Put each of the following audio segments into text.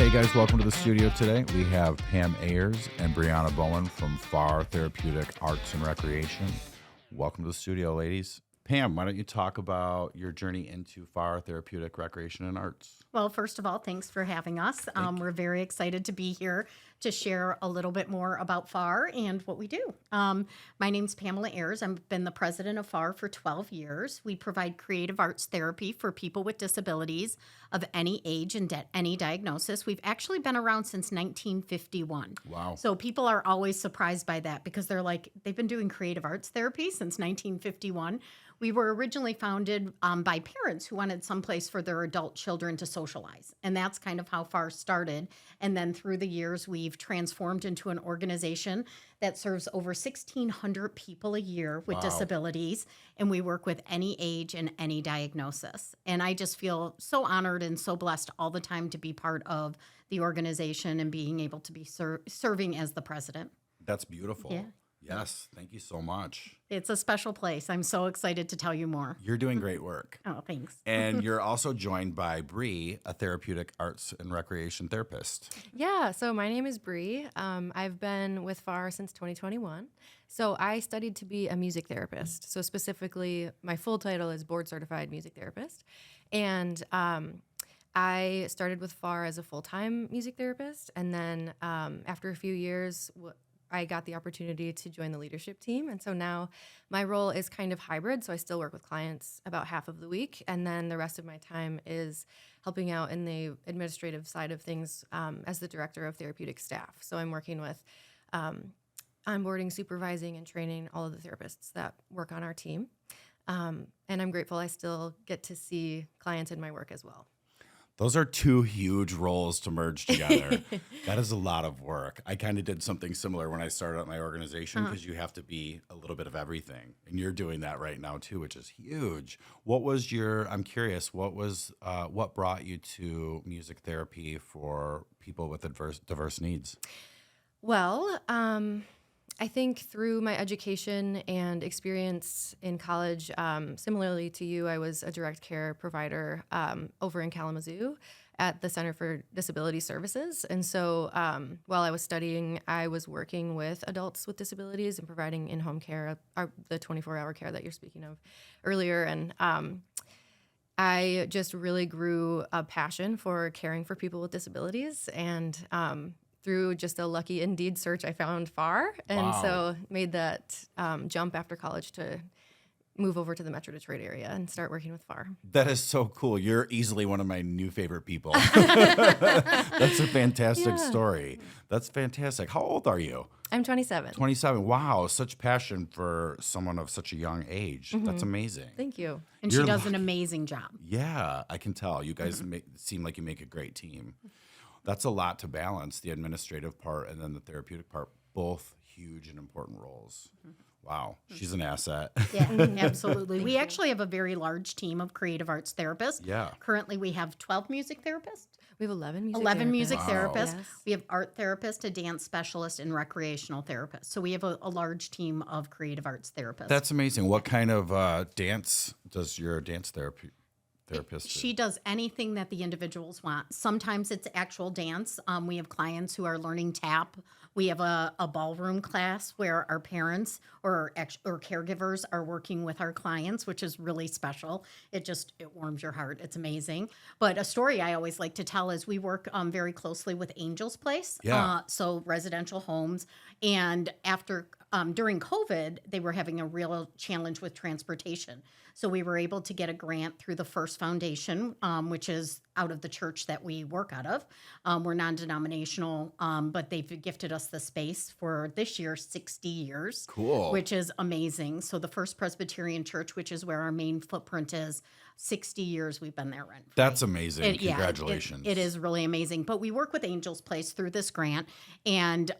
Hey guys, welcome to the studio today. We have Pam Ayres and Breanna Bowen from FAR Therapeutic Arts and Recreation. Welcome to the studio, ladies. Pam, why don't you talk about your journey into FAR Therapeutic Recreation and Arts? Well, first of all, thanks for having us. We're very excited to be here to share a little bit more about FAR and what we do. My name's Pamela Ayres. I've been the president of FAR for 12 years. We provide creative arts therapy for people with disabilities of any age and any diagnosis. We've actually been around since 1951. Wow. So people are always surprised by that because they're like, they've been doing creative arts therapy since 1951. We were originally founded by parents who wanted someplace for their adult children to socialize. And that's kind of how FAR started. And then through the years, we've transformed into an organization that serves over 1,600 people a year with disabilities. And we work with any age and any diagnosis. And I just feel so honored and so blessed all the time to be part of the organization and being able to be serving as the president. That's beautiful. Yeah. Yes, thank you so much. It's a special place. I'm so excited to tell you more. You're doing great work. Oh, thanks. And you're also joined by Bree, a therapeutic arts and recreation therapist. Yeah, so my name is Bree. I've been with FAR since 2021. So I studied to be a music therapist. So specifically, my full title is board certified music therapist. And I started with FAR as a full-time music therapist. And then after a few years, I got the opportunity to join the leadership team. And so now my role is kind of hybrid. So I still work with clients about half of the week. And then the rest of my time is helping out in the administrative side of things as the director of therapeutic staff. So I'm working with onboarding, supervising, and training all of the therapists that work on our team. And I'm grateful I still get to see clients in my work as well. Those are two huge roles to merge together. That is a lot of work. I kind of did something similar when I started out my organization because you have to be a little bit of everything. And you're doing that right now too, which is huge. I'm curious, what brought you to music therapy for people with diverse needs? Well, I think through my education and experience in college, similarly to you, I was a direct care provider over in Kalamazoo at the Center for Disability Services. And so while I was studying, I was working with adults with disabilities and providing in-home care, the 24-hour care that you're speaking of earlier. And I just really grew a passion for caring for people with disabilities. And through just a lucky Indeed search, I found FAR, and so made that jump after college to move over to the Metro Detroit area and start working with FAR. That is so cool. You're easily one of my new favorite people. That's a fantastic story. That's fantastic. How old are you? I'm 27. 27. Wow, such passion for someone of such a young age. That's amazing. Thank you. And she does an amazing job. Yeah, I can tell. You guys seem like you make a great team. That's a lot to balance, the administrative part and then the therapeutic part, both huge and important roles. Wow, she's an asset. Yeah, absolutely. We actually have a very large team of creative arts therapists. Yeah. Currently, we have 12 music therapists. We have 11 music 11 therapists. music therapists. Yes. We have art therapists, a dance specialist, and recreational therapists. So we have a large team of creative arts therapists. That's amazing. What kind of dance does your dance therapist do? She does anything that the individuals want. Sometimes it's actual dance. We have clients who are learning tap. We have a ballroom class where our parents or caregivers are working with our clients, which is really special. It warms your heart. It's amazing. But a story I always like to tell is we work very closely with Angel's Place, so residential homes. And during COVID, they were having a real challenge with transportation. So we were able to get a grant through the First Foundation, which is out of the church that we work out of. We're non-denominational, but they've gifted us the space for this year, 60 years. Cool. Which is amazing. So the First Presbyterian Church, which is where our main footprint is, 60 years we've been there rent-free. That's amazing. Congratulations. It is really amazing. But we work with Angel's Place through this grant, and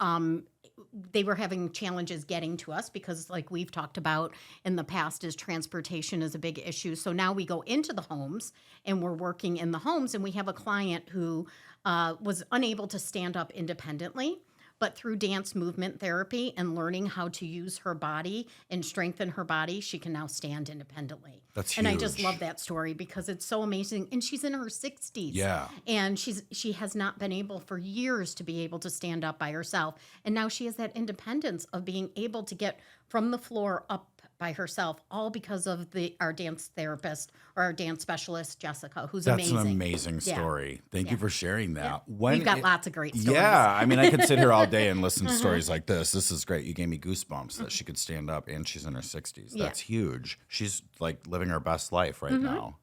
they were having challenges getting to us because, like we've talked about in the past, is transportation is a big issue. So now we go into the homes and we're working in the homes, and we have a client who was unable to stand up independently, but through dance movement therapy and learning how to use her body and strengthen her body, she can now stand independently. That's And I just huge. love that story because it's so amazing. And she's in her 60s. Yeah. And she has not been able for years to be able to stand up by herself. And now she has that independence of being able to get from the floor up by herself, all because of our dance therapist or our dance specialist, Jessica, who's That's amazing. an amazing Yeah. story. Thank you for sharing that. Yeah. When We've got it- lots of great stories. Yeah, I mean, I could sit here all day and listen to stories like this. This is great. You gave me goosebumps that she could stand up and she's in her 60s. Yeah. That's huge. She's like living her best life right now.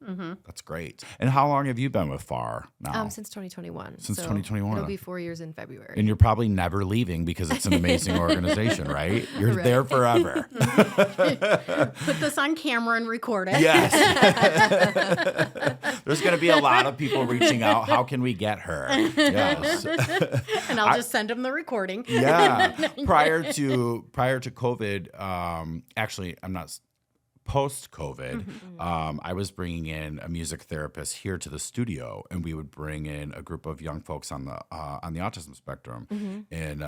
That's great. And how long have you been with FAR now? Since 2021. Since So 2021. It'll be 4 years in February. And you're probably never leaving because it's an amazing organization, right? You're Right. there forever. Put this on camera and record it. Yes. There's going to be a lot of people reaching out. How can we get her? Yes. And I'll just send them the recording. Yeah. Prior to COVID, actually, I'm not. Post COVID, I was bringing in a music therapist here to the studio, and we would bring in a group of young folks on the autism spectrum, and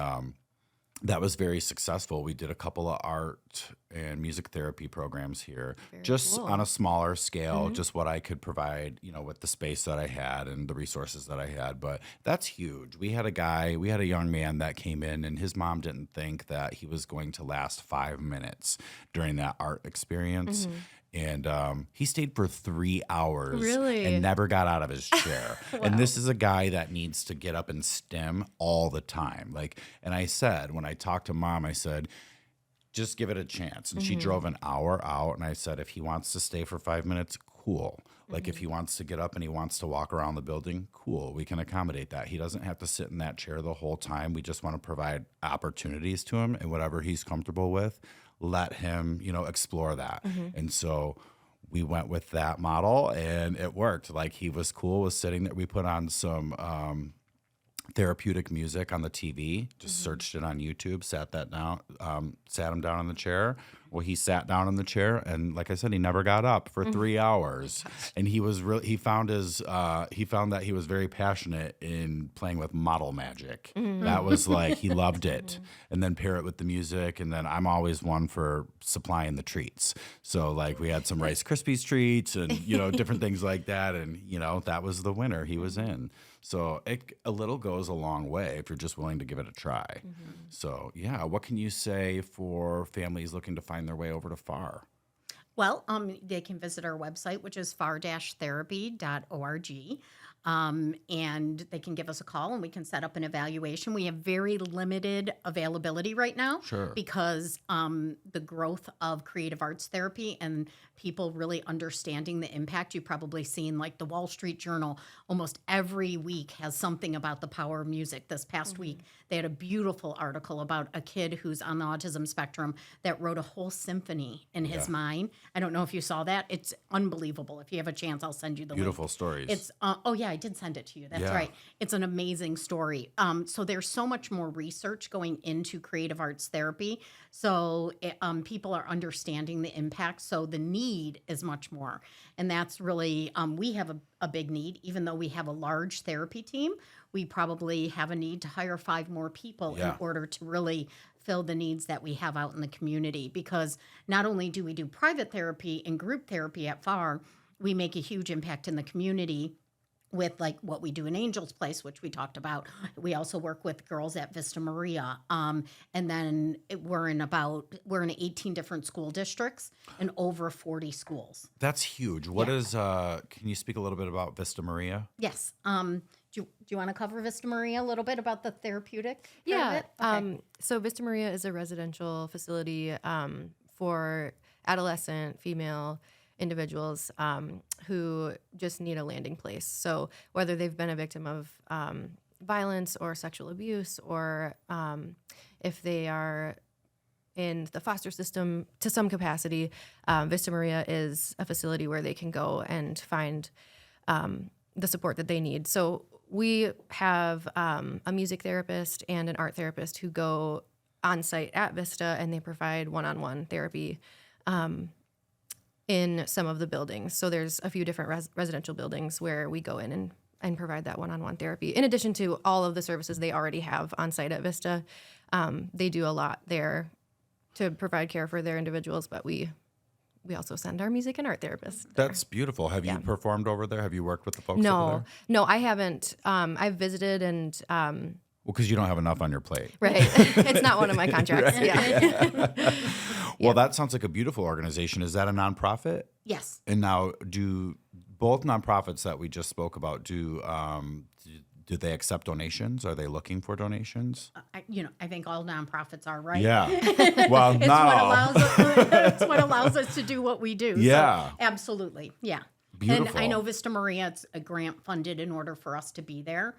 that was very successful. We did a couple of art and music therapy programs here, just cool. on a smaller scale, just what I could provide, with the space that I had and the resources that I had. But that's huge. We had a young man that came in, and his mom didn't think that he was going to last 5 minutes during that art experience. And he stayed for 3 hours Really? and never got out of his chair. And this is a guy that needs to get up and stim all the time. And I said, when I talked to Mom, I said, just give it a chance. And she drove an hour out. And I said, if he wants to stay for 5 minutes, cool. If he wants to get up and he wants to walk around the building, cool. We can accommodate that. He doesn't have to sit in that chair the whole time. We just want to provide opportunities to him, and whatever he's comfortable with, let him, explore that. And so we went with that model, and it worked. He was cool with sitting there. We put on some therapeutic music on the TV, just searched it on YouTube, sat him down in the chair. Well, he sat down in the chair, and like I said, he never got up for 3 hours. And he found that he was very passionate in playing with model magic. That was he loved it. And then pair it with the music, and then I'm always one for supplying the treats. So we had some Rice Krispies treats and different things like that, and that was the winner. He was in. So a little goes a long way if you're just willing to give it a try. So yeah, what can you say for families looking to find their way over to FAR? Well, they can visit our website, which is far-therapy.org. And they can give us a call and we can set up an evaluation. We have very limited availability right now because the growth of creative arts therapy and people really understanding the impact. You've probably seen the Wall Street Journal almost every week has something about the power of music. This past week, they had a beautiful article about a kid who's on the autism spectrum that wrote a whole symphony in his mind. I don't know if you saw that. It's unbelievable. If you have a chance, I'll send you the Beautiful link. stories. It's I did send it to you. That's right. It's an amazing story. So there's so much more research going into creative arts therapy. So people are understanding the impact. So the need is much more. And that's really, we have a big need. Even though we have a large therapy team, we probably have a need to hire 5 more people in order to really fill the needs that we have out in the community. Because not only do we do private therapy and group therapy at FAR, we make a huge impact in the community with what we do in Angel's Place, which we talked about. We also work with girls at Vista Maria. And then we're in 18 different school districts and over 40 schools. That's huge. What is, can you speak a little bit about Vista Maria? Yes. Do you want to cover Vista Maria a little bit about the therapeutic part of Yeah. it? Okay. So Vista Maria is a residential facility for adolescent female individuals who just need a landing place. So whether they've been a victim of violence or sexual abuse, or if they are in the foster system to some capacity, Vista Maria is a facility where they can go and find the support that they need. So we have a music therapist and an art therapist who go on site at Vista, and they provide one-on-one therapy in some of the buildings. So there's a few different residential buildings where we go in and provide that one-on-one therapy. In addition to all of the services they already have on site at Vista, they do a lot there to provide care for their individuals, but we also send our music and art therapists there. That's beautiful. Have you performed over there? Have you worked with the folks over No, there? no, I haven't. I've visited and Well, because you don't have enough on your plate. right, it's not one of my contracts. Yeah. Well, that sounds like a beautiful organization. Is that a nonprofit? Yes. And now, do both nonprofits that we just spoke about do they accept donations? Are they looking for donations? I think all nonprofits are, right? Yeah. Well, It's what allows us to do what we do. Yeah. So, absolutely. Yeah. Beautiful. And I know Vista Maria, it's a grant funded in order for us to be there.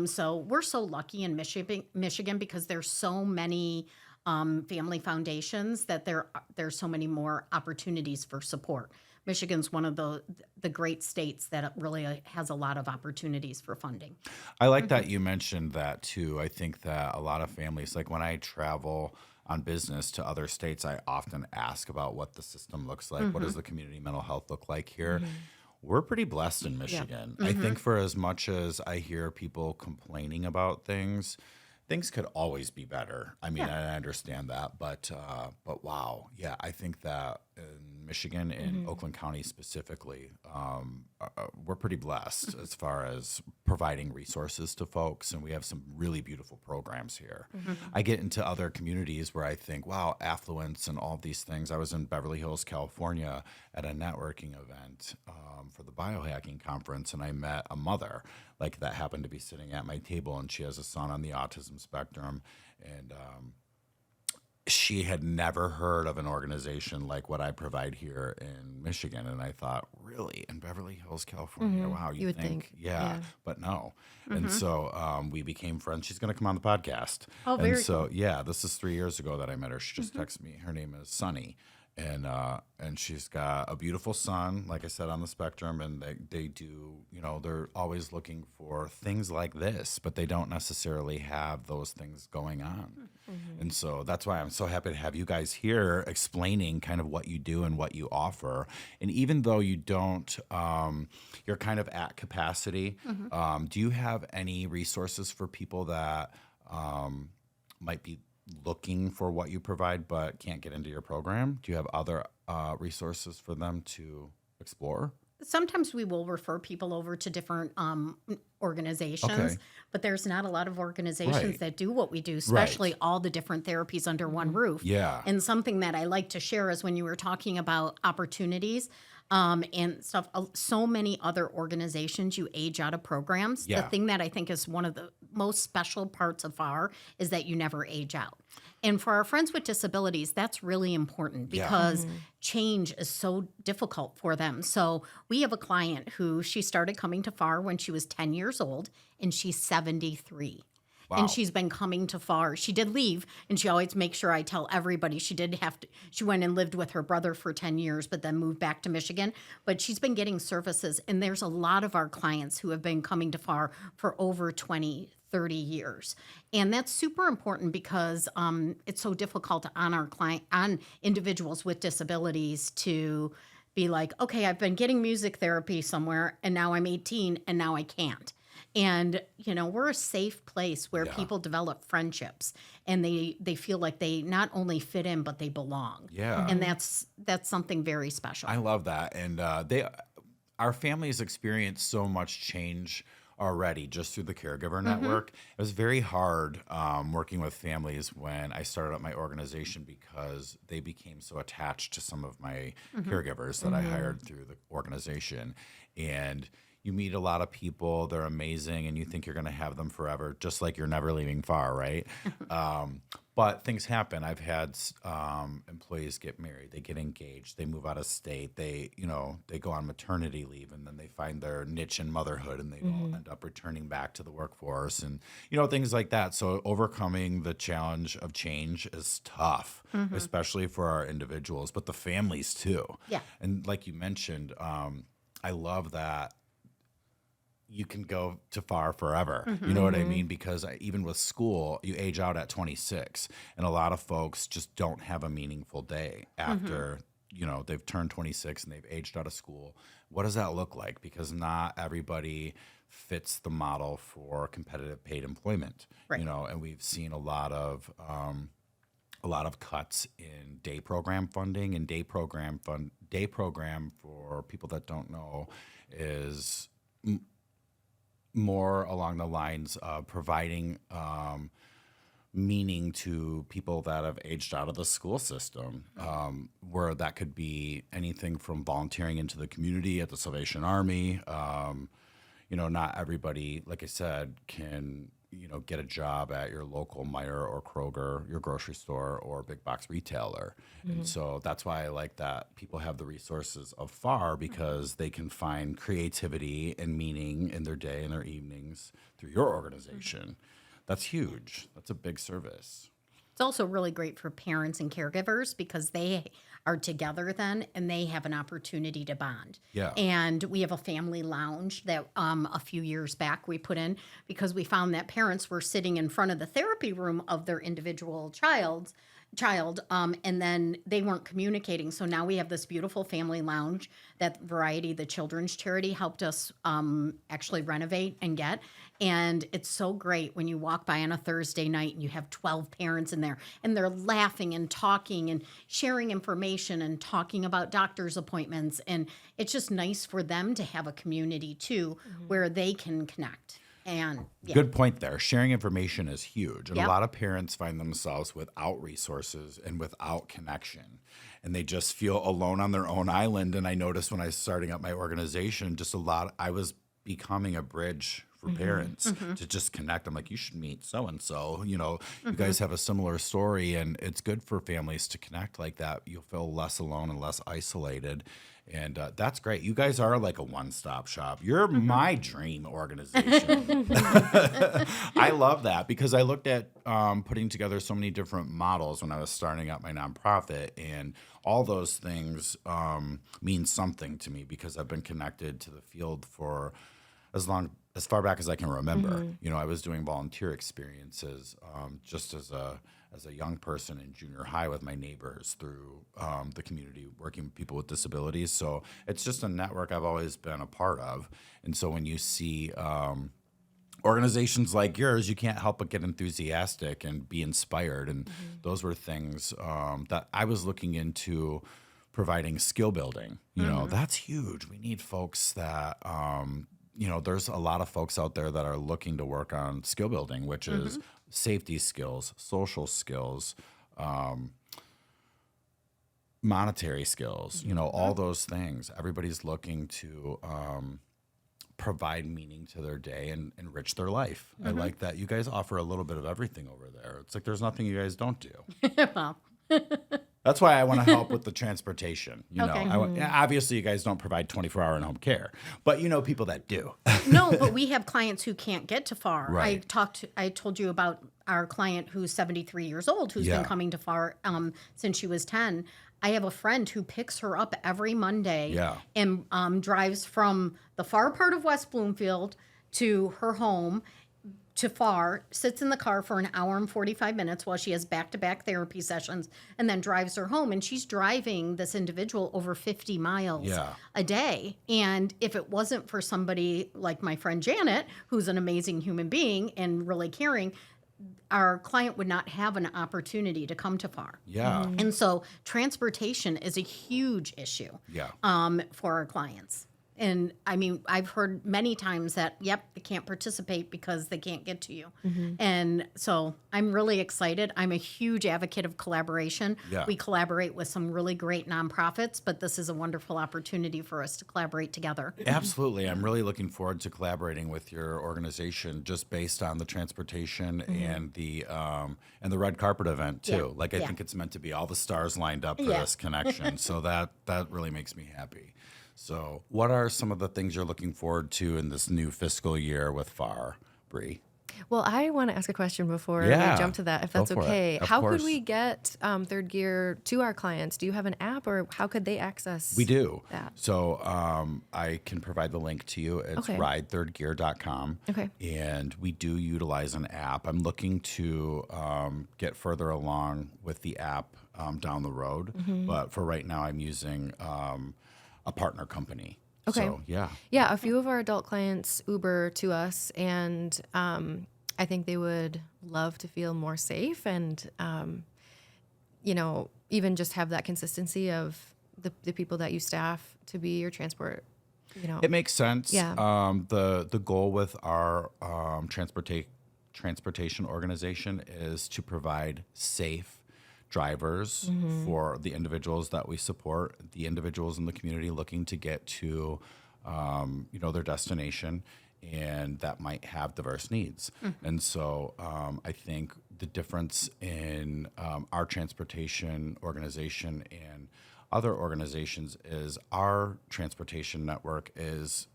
So we're so lucky in Michigan because there's so many family foundations that there's so many more opportunities for support. Michigan's one of the great states that really has a lot of opportunities for funding. I like that you mentioned that too. I think that a lot of families, like when I travel on business to other states, I often ask about what the system looks like. What does the community mental health look like here? We're pretty blessed in Michigan. I think for as much as I hear people complaining about things could always be better. I mean, I understand that, but wow, yeah, I think that in Michigan and Oakland County specifically, we're pretty blessed as far as providing resources to folks, and we have some really beautiful programs here. I get into other communities where I think, wow, affluence and all these things. I was in Beverly Hills, California at a networking event for the biohacking conference, and I met a mother like that happened to be sitting at my table, and she has a son on the autism spectrum, and she had never heard of an organization like what I provide here in Michigan. And I thought, really, in Beverly Hills, California? Wow, You would think. Yeah, but no. And so we became friends. She's going to come on the podcast. Oh, very And so, yeah, this is 3 years ago that I met her. She just texted me. Her name is Sunny. And she's got a beautiful son, like I said, on the spectrum, and they do, they're always looking for things like this, but they don't necessarily have those things going on. And so that's why I'm so happy to have you guys here explaining kind of what you do and what you offer. And even though you don't, you're kind of at capacity, do you have any resources for people that might be looking for what you provide but can't get into your program? Do you have other resources for them to explore? Sometimes we will refer people over to different organizations, Okay. but there's not a lot of organizations Right. that do what we do, especially all the different therapies under one roof. Yeah. And something that I like to share is when you were talking about opportunities and stuff, so many other organizations, you age out of programs. Yeah. The thing that I think is one of the most special parts of FAR is that you never age out. And for our friends with disabilities, that's really important because change is so difficult for them. So we have a client who she started coming to FAR when she was 10 years old, and she's 73. Wow. And she's been coming to FAR. She did leave, and she always makes sure I tell everybody she did have to. She went and lived with her brother for 10 years, but then moved back to Michigan. But she's been getting services, and there's a lot of our clients who have been coming to FAR for over 20, 30 years. And that's super important because it's so difficult on individuals with disabilities to be like, okay, I've been getting music therapy somewhere, and now I'm 18, and now I can't. And, we're a safe place where people develop friendships and they feel like they not only fit in, but they belong. Yeah. And that's something very special. I love that. And our families experience so much change already just through the caregiver network. It was very hard working with families when I started up my organization because they became so attached to some of my caregivers that I hired through the organization. And you meet a lot of people, they're amazing, and you think you're going to have them forever, just like you're never leaving FAR, right? But things happen. I've had employees get married, they get engaged, they move out of state, they go on maternity leave, and then they find their niche in motherhood, and they all end up returning back to the workforce, and things like that. So overcoming the challenge of change is tough, especially for our individuals, but the families too. Yeah. And like you mentioned, I love that you can go to FAR forever. You know what I mean? Because even with school, you age out at 26, and a lot of folks just don't have a meaningful day after, they've turned 26 and they've aged out of school. What does that look like? Because not everybody fits the model for competitive paid employment. Right. And we've seen a lot of cuts in day program funding, and day program for people that don't know is more along the lines of providing meaning to people that have aged out of the school system, where that could be anything from volunteering into the community at the Salvation Army. Not everybody, like I said, can get a job at your local Meijer or Kroger, your grocery store, or big box retailer. And so that's why I like that people have the resources of FAR, because they can find creativity and meaning in their day and their evenings through your organization. That's huge. That's a big service. It's also really great for parents and caregivers because they are together then and they have an opportunity to bond. Yeah. And we have a family lounge that a few years back we put in because we found that parents were sitting in front of the therapy room of their individual child, and then they weren't communicating. So now we have this beautiful family lounge that Variety, the children's charity, helped us actually renovate and get. And it's so great when you walk by on a Thursday night and you have 12 parents in there and they're laughing and talking and sharing information and talking about doctor's appointments. And it's just nice for them to have a community too, where they can connect. And Good point there. Sharing information is huge. And Yep. a lot of parents find themselves without resources and without connection. And they just feel alone on their own island. And I noticed when I was starting up my organization, I was becoming a bridge for parents to just connect. I'm like, you should meet so-and-so. You guys have a similar story, and it's good for families to connect like that. You'll feel less alone and less isolated. And that's great. You guys are like a one-stop shop. You're my dream organization. I love that because I looked at putting together so many different models when I was starting up my nonprofit, and all those things mean something to me because I've been connected to the field for as far back as I can remember. I was doing volunteer experiences just as a young person in junior high with my neighbors through the community, working with people with disabilities. So it's just a network I've always been a part of. And so when you see organizations like yours, you can't help but get enthusiastic and be inspired. And those were things that I was looking into, providing skill building. That's huge. We need folks that there's a lot of folks out there that are looking to work on skill building, which is safety skills, social skills, monetary skills, all those things. Everybody's looking to provide meaning to their day and enrich their life. I like that. You guys offer a little bit of everything over there. It's like there's nothing you guys don't do. well, That's why I want to help with the transportation. Okay. Obviously, you guys don't provide 24-hour in-home care, but people that do. no, but we have clients who can't get to FAR. Right. I told you about our client who's 73 years old, who's been Yeah. coming to FAR since she was 10. I have a friend who picks her up every Monday Yeah. and drives from the far part of West Bloomfield to her home to FAR, sits in the car for an hour and 45 minutes while she has back-to-back therapy sessions, and then drives her home. And she's driving this individual over 50 miles Yeah. a day. And if it wasn't for somebody like my friend Janet, who's an amazing human being and really caring, our client would not have an opportunity to come to FAR. Yeah. And so transportation is a huge issue Yeah. for our clients. And I mean, I've heard many times that, yep, they can't participate because they can't get to you. And so I'm really excited. I'm a huge advocate of collaboration. Yeah. We collaborate with some really great nonprofits, but this is a wonderful opportunity for us to collaborate together. Absolutely. I'm really looking forward to collaborating with your organization just based on the transportation and the red carpet event too. Yeah. I think it's meant to be all the stars lined up for Yeah. this connection. So that really makes me happy. So what are some of the things you're looking forward to in this new fiscal year with FAR, Bree? Well, I want to ask a question before Yeah, we jump to that, if go that's for it. okay. Of How course. could we get Third Gear to our clients? Do you have an app, or how could they access? We do. that? So I can provide the link to you. It's Okay. ridethirdgear.com. Okay. And we do utilize an app. I'm looking to get further along with the app down the road. But for right now, I'm using a partner company. Okay. So, yeah. Yeah, a few of our adult clients Uber to us, and I think they would love to feel more safe and, even just have that consistency of the people that you staff to be your transport. It makes sense. Yeah. The goal with our transportation organization is to provide safe drivers for the individuals that we support, the individuals in the community looking to get to, their destination, and that might have diverse needs. And so I think the difference in our transportation organization and other organizations is our transportation network is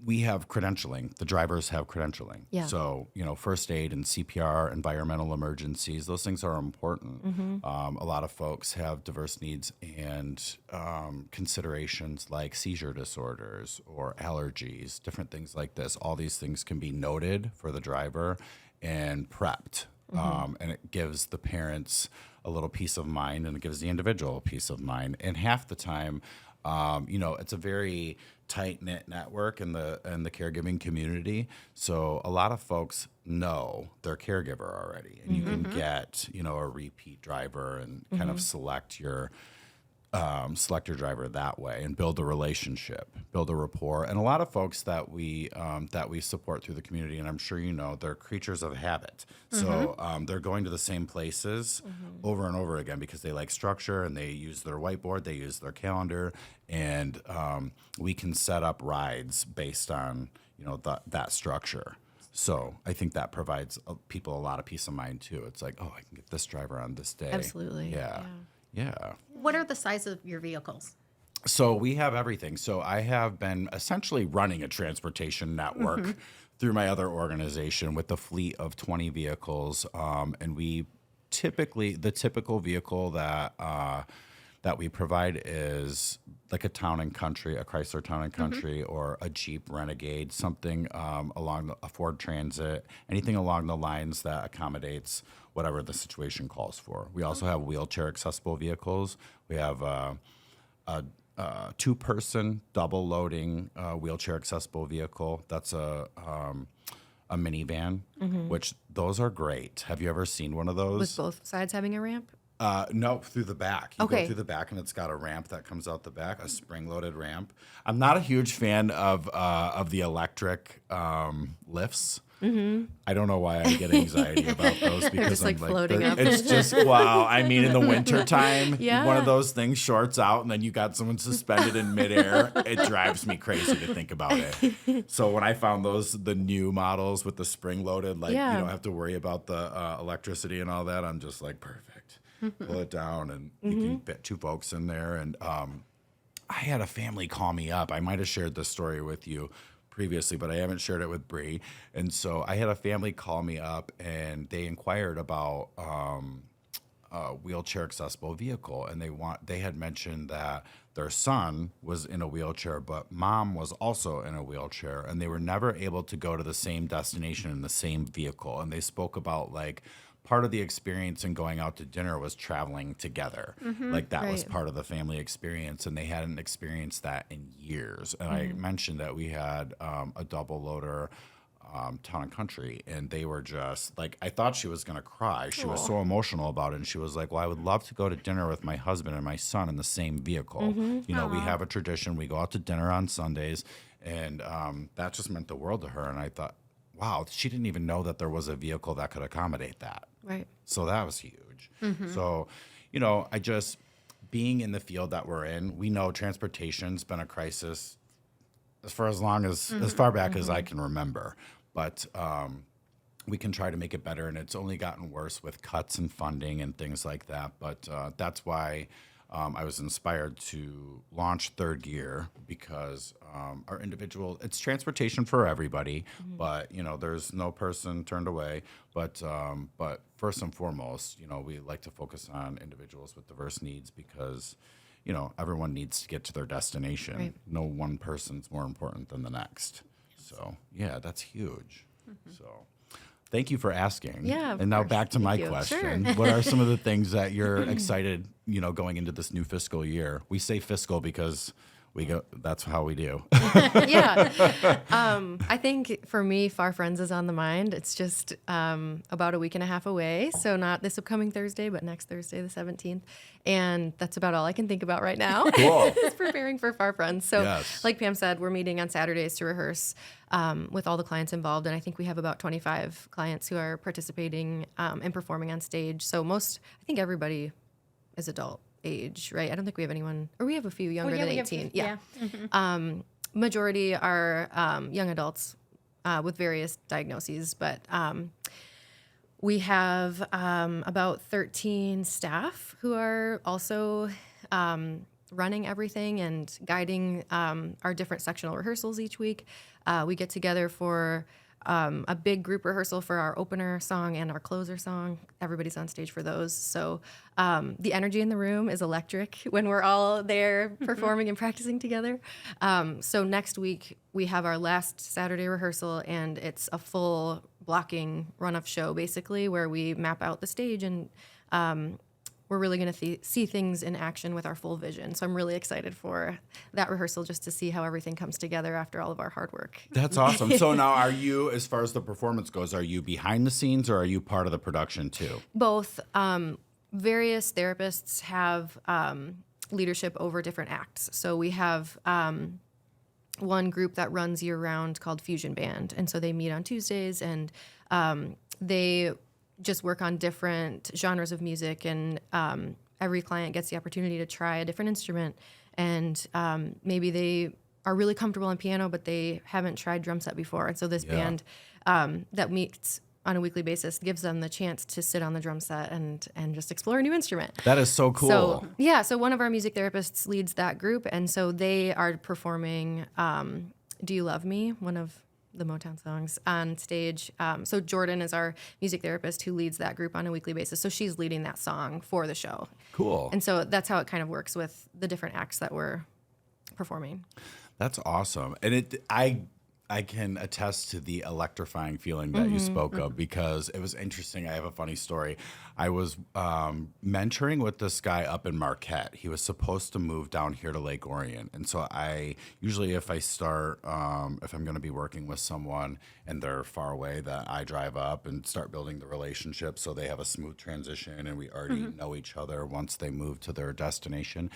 we have credentialing. The drivers have credentialing. Yeah. So, first aid and CPR, environmental emergencies, those things are important. A lot of folks have diverse needs and considerations like seizure disorders or allergies, different things like this. All these things can be noted for the driver and prepped. And it gives the parents a little peace of mind, and it gives the individual a peace of mind. And half the time, it's a very tight-knit network in the caregiving community. So a lot of folks know their caregiver already, and you can get, a repeat driver and kind of select your driver that way and build a relationship, build a rapport. And a lot of folks that we support through the community, and I'm sure they're creatures of habit. So they're going to the same places over and over again because they like structure and they use their whiteboard, they use their calendar, and we can set up rides based on that structure. So I think that provides people a lot of peace of mind too. It's like, oh, I can get this driver on this day. Absolutely. Yeah. What are the size of your vehicles? So we have everything. So I have been essentially running a transportation network through my other organization with a fleet of 20 vehicles. And the typical vehicle that we provide is like a town and country, a Chrysler Town and Country, or a Jeep Renegade, something along a Ford Transit, anything along the lines that accommodates whatever the situation calls for. We also have wheelchair accessible vehicles. We have a two-person double loading wheelchair accessible vehicle. That's a minivan, which those are great. Have you ever seen one of those? With both sides having a ramp? No, through the back. You go through the back, and it's got a ramp that comes out the back, a spring-loaded ramp. I'm not a huge fan of the electric lifts. I don't know why I get anxiety about those because just, I'm floating up. It's just wow. I mean, in the wintertime, Yeah. one of those things shorts out, and then you got someone suspended in midair. It drives me crazy to think about it. So when I found the new models with the spring-loaded, you don't have to worry about the electricity and all that. I'm just like, perfect. Pull it down, and you can fit two folks in there. And I had a family call me up. I might have shared this story with you previously, but I haven't shared it with Bree. And so I had a family call me up, and they inquired about a wheelchair accessible vehicle, and they had mentioned that their son was in a wheelchair, but mom was also in a wheelchair, and they were never able to go to the same destination in the same vehicle. And they spoke about part of the experience in going out to dinner was traveling together. That was part of the family experience, and they hadn't experienced that in years. And I mentioned that we had a double loader Town and Country, and they were just I thought she was going to cry. She was so emotional about it, and she was like, well, I would love to go to dinner with my husband and my son in the same vehicle. We have a tradition. We go out to dinner on Sundays, and that just meant the world to her. And I thought, wow, she didn't even know that there was a vehicle that could accommodate that. Right. So that was huge. So, I just, being in the field that we're in, we know transportation's been a crisis as far back as I can remember. But we can try to make it better, and it's only gotten worse with cuts in funding and things like that. But that's why I was inspired to launch Third Gear, because our it's transportation for everybody, but there's no person turned away. But first and foremost, we like to focus on individuals with diverse needs, because everyone needs to get to their destination. Right. No one person's more important than the next. So yeah, that's huge. So thank you for asking. Yeah, of And now course. back to Thank my you. question. Sure. What are some of the things that you're excited, going into this new fiscal year? We say fiscal because that's how we do. Yeah. I think for me, Far Friends is on the mind. It's just about a week and a half away. So not this upcoming Thursday, but next Thursday, the 17th. And that's about all I can think about right now. Cool. Is preparing for Far Friends. So Yes. like Pam said, we're meeting on Saturdays to rehearse with all the clients involved. And I think we have about 25 clients who are participating and performing on stage. So I think everybody is adult age, right? I don't think we have anyone, or we have a few younger than 18. Yeah. Majority are young adults with various diagnoses, but we have about 13 staff who are also running everything and guiding our different sectional rehearsals each week. We get together for a big group rehearsal for our opener song and our closer song. Everybody's on stage for those. So the energy in the room is electric when we're all there performing and practicing together. So next week we have our last Saturday rehearsal, and it's a full blocking run-of show basically, where we map out the stage, and we're really going to see things in action with our full vision. So I'm really excited for that rehearsal, just to see how everything comes together after all of our hard work. That's awesome. So now are you, as far as the performance goes, are you behind the scenes or are you part of the production too? Both. Various therapists have leadership over different acts. So we have one group that runs year-round called Fusion Band. And so they meet on Tuesdays, and they just work on different genres of music, and every client gets the opportunity to try a different instrument, and maybe they are really comfortable on piano, but they haven't tried drum set before. And so this band that meets on a weekly basis gives them the chance to sit on the drum set and just explore a new instrument. That is so cool. So one of our music therapists leads that group, and so they are performing Do You Love Me, one of the Motown songs, on stage. So Jordan is our music therapist who leads that group on a weekly basis. So she's leading that song for the show. Cool. And so that's how it kind of works with the different acts that we're performing. That's awesome. And I can attest to the electrifying feeling that you spoke of, because it was interesting. I have a funny story. I was mentoring with this guy up in Marquette. He was supposed to move down here to Lake Orion. And so I usually, if I start, if I'm going to be working with someone and they're far away, that I drive up and start building the relationship so they have a smooth transition and we already know each other once they move to their destination.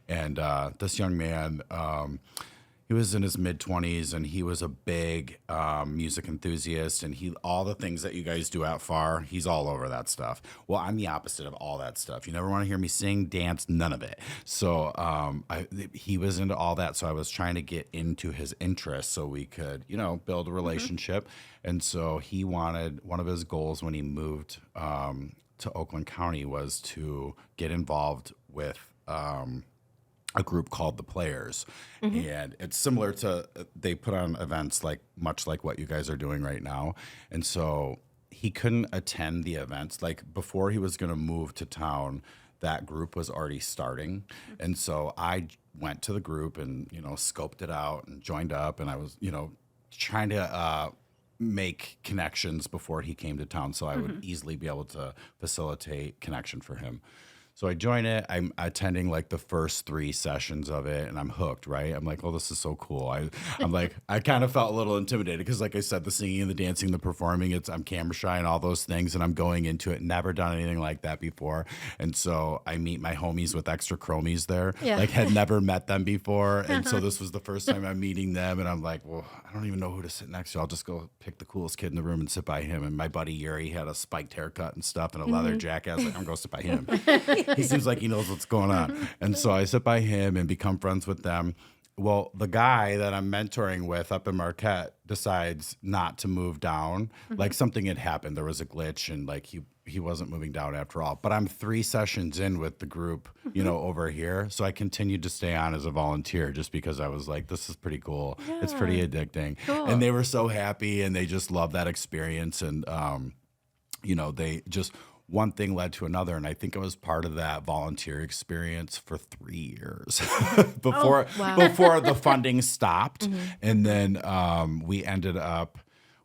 And this young man, he was in his mid-20s, and he was a big music enthusiast, and all the things that you guys do at FAR, he's all over that stuff. Well, I'm the opposite of all that stuff. You never want to hear me sing, dance, none of it. So he was into all that, so I was trying to get into his interests so we could, build a relationship. And so he wanted, one of his goals when he moved to Oakland County was to get involved with a group called the Players. And it's similar to, they put on events much like what you guys are doing right now. And so he couldn't attend the events. Like before he was going to move to town, that group was already starting. And so I went to the group and, scoped it out and joined up, and I was, trying to make connections before he came to town so I would easily be able to facilitate connection for him. So I join it. I'm attending the first 3 sessions of it, and I'm hooked, right? I'm like, oh, this is so cool. I'm like, I kind of felt a little intimidated because, like I said, the singing and the dancing, the performing, I'm camera shy and all those things, and I'm going into it, never done anything like that before. And so I meet my homies with extra chromies there, had never met them before. And so this was the first time I'm meeting them, and I'm like, well, I don't even know who to sit next to. I'll just go pick the coolest kid in the room and sit by him. And my buddy Yuri had a spiked haircut and stuff and a leather jacket. I was like, I'm going to sit by him. He seems like he knows what's going on. And so I sit by him and become friends with them. Well, the guy that I'm mentoring with up in Marquette decides not to move down. Something had happened. There was a glitch, and he wasn't moving down after all. But I'm 3 sessions in with the group, over here. So I continued to stay on as a volunteer just because I was like, this is pretty cool. Yeah. It's pretty addicting. Cool. And they were so happy, and they just loved that experience. And, they just, one thing led to another, and I think I was part of that volunteer experience for 3 years before the funding stopped. And then we ended up,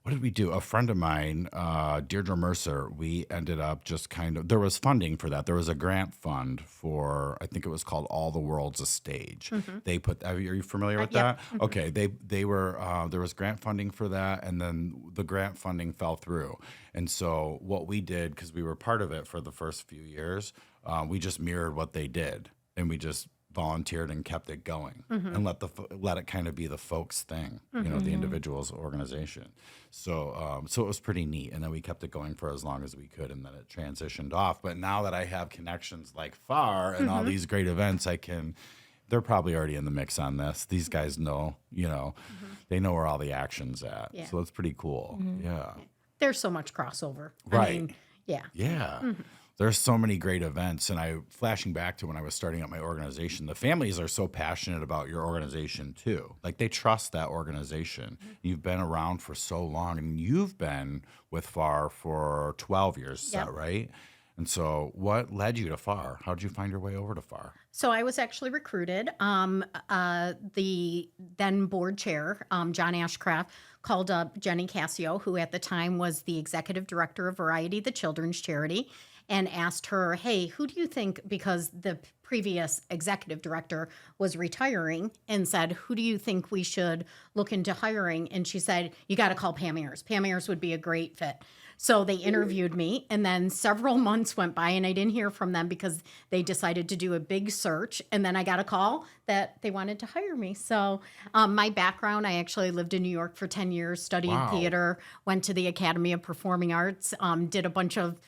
what did we do? A friend of mine, Deirdre Mercer, we ended up just there was funding for that. There was a grant fund for, I think it was called All the World's a Stage. They are you familiar with that? Okay. They were, there was grant funding for that. And then the grant funding fell through. And so what we did, because we were part of it for the first few years, we just mirrored what they did. And we just volunteered and kept it going and let it kind of be the folks thing, the individual's organization. So so it was pretty neat. And then we kept it going for as long as we could, and then it transitioned off. But now that I have connections like FAR and all these great events, they're probably already in the mix on this. These guys know, they know where all the action's at. Yeah. So it's pretty cool. Yeah. There's so much crossover. Right. I mean, yeah. Yeah. There's so many great events. And flashing back to when I was starting up my organization, the families are so passionate about your organization too. Like they trust that organization. You've been around for so long, and you've been with FAR for 12 years, is that right? And so what led you to FAR? How did you find your way over to FAR? So I was actually recruited. The then board chair, John Ashcraft, called up Jenny Cassio, who at the time was the executive director of Variety, the children's charity, and asked her, hey, who do you think, because the previous executive director was retiring, and said, who do you think we should look into hiring? And she said, you got to call Pam Ayres. Pam Ayres would be a great fit. So they interviewed me, and then several months went by, and I didn't hear from them because they decided to do a big search. And then I got a call that they wanted to hire me. So my background, I actually lived in New York for 10 years, studied theater, went to the Academy of Performing Arts, did a bunch of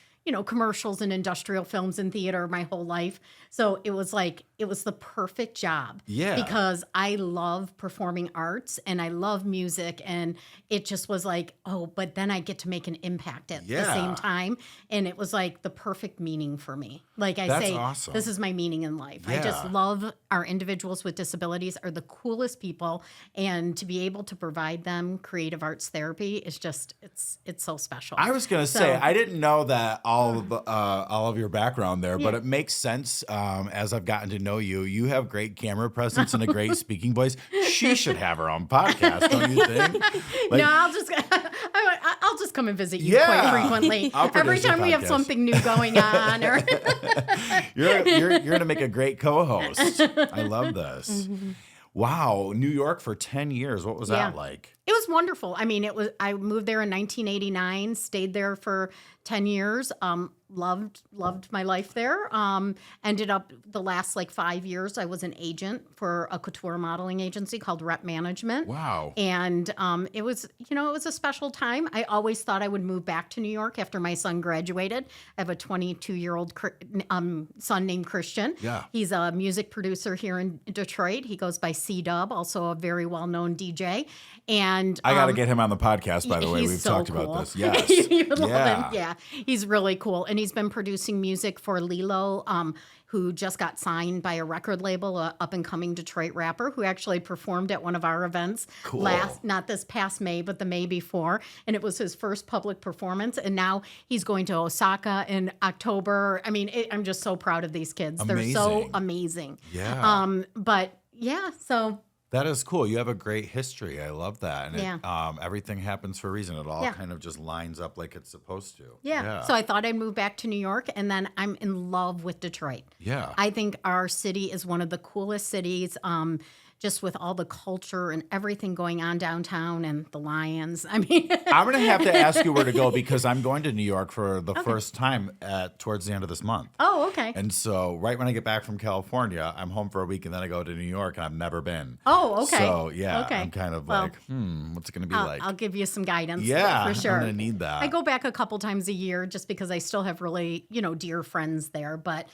commercials and industrial films and theater my whole life. So it was the perfect job. Yeah. Because I love performing arts and I love music, and it just was like, oh, but then I get to make an impact at the same time. And it was like the perfect meaning for me. Like That's awesome. This is my meaning in life. Yeah. I just love our individuals with disabilities are the coolest people. And to be able to provide them creative arts therapy is just, it's so special. I was going to say, I didn't know that all of your background there, but it makes sense as I've gotten to know you. You have great camera presence and a great speaking voice. She should have her own podcast, don't you think? No, I'll just come and visit you quite frequently. Every time we have something new going on. Or you're going to make a great co-host. I love this. Wow, New York for 10 years. What was that like? It was wonderful. I mean, I moved there in 1989, stayed there for 10 years. Loved my life there. Ended up the last 5 years, I was an agent for a couture modeling agency called Rep Management. Wow. And it was a special time. I always thought I would move back to New York after my son graduated. I have a 22-year-old son named Christian. Yeah. He's a music producer here in Detroit. He goes by C-Dub, also a very well-known DJ. And I got to get him on the podcast, by the way. We've talked about this. Yes. You would love him. Yeah. He's really cool. And he's been producing music for Lilo, who just got signed by a record label, a up-and-coming Detroit rapper who actually performed at one of our events not this past May, but the May before. And it was his first public performance. And now he's going to Osaka in October. I mean, I'm just so proud of these kids. Amazing. They're so amazing. Yeah. But yeah, so... That is cool. You have a great history. I love that. And everything happens for a reason. It all kind of just lines up like it's supposed to. Yeah. So I thought I'd move back to New York, and then I'm in love with Detroit. Yeah. I think our city is one of the coolest cities, just with all the culture and everything going on downtown and the Lions. I mean, I'm going to have to ask you where to go because I'm going to New York for the first time towards the end of this month. Oh, okay. And so right when I get back from California, I'm home for a week and then I go to New York and I've never been. Oh, okay. So yeah, I'm kind of what's it going to be like? I'll give you some guidance. Yeah, for sure. I'm going to need that. I go back a couple times a year just because I still have really, dear friends there. But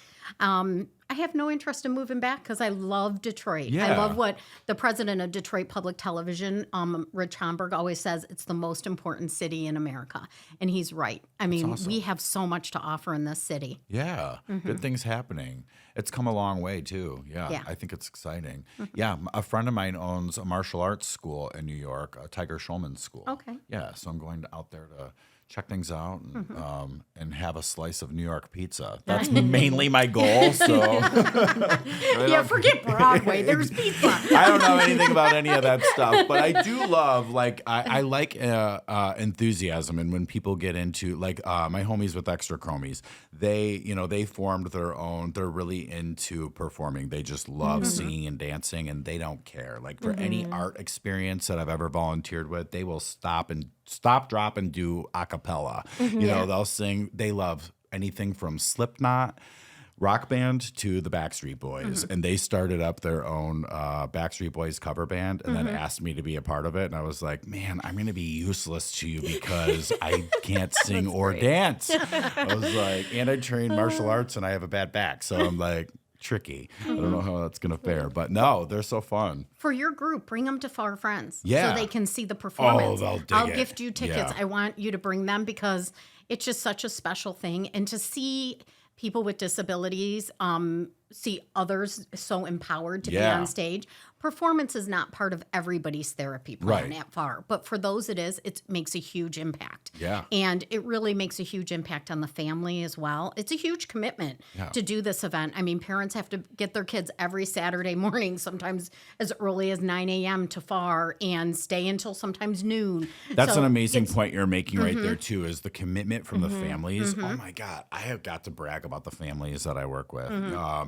I have no interest in moving back because I love Detroit. Yeah. I love what the president of Detroit Public Television, Rich Homburg, always says. It's the most important city in America. And he's right. I mean, we have so much to offer in this city. Yeah. Good things happening. It's come a long way, too. Yeah. I think it's exciting. Yeah. A friend of mine owns a martial arts school in New York, a Tiger Schulman School. Okay. Yeah. So I'm going out there check things out and have a slice of New York pizza. That's mainly my goal. So Yeah, forget Broadway. There's pizza. I don't know anything about any of that stuff, but I do love, like, I like enthusiasm. And when people get into, like, my homies with Extra Chromies, they formed their own, they're really into performing. They just love singing and dancing, and they don't care. Like, for any art experience that I've ever volunteered with, they will stop, drop, and do a cappella. They'll sing. They love anything from Slipknot, rock band, to the Backstreet Boys. And they started up their own Backstreet Boys cover band and then asked me to be a part of it. And I was like, man, I'm going to be useless to you because I can't sing or dance. I was like, and I train martial arts and I have a bad back. So I'm like, tricky. I don't know how that's going to fare. But no, they're so fun. For your group, bring them to Far Friends Yeah. so they can see the performance. Oh, they'll dig I'll it. gift you tickets. Yeah. I want you to bring them because it's just such a special thing. And to see people with disabilities see others so empowered to be Yeah. on stage. Performance is not part of everybody's therapy plan Right. at FAR, but for those it is, it makes a huge impact. Yeah. And it really makes a huge impact on the family as well. It's a huge commitment to do this event. I mean, parents have to get their kids every Saturday morning, sometimes as early as 9 a.m. to FAR, and stay until sometimes noon. That's So an amazing it's- point you're making right there, too, is the commitment from the families. Oh, my God. I have got to brag about the families that I work with.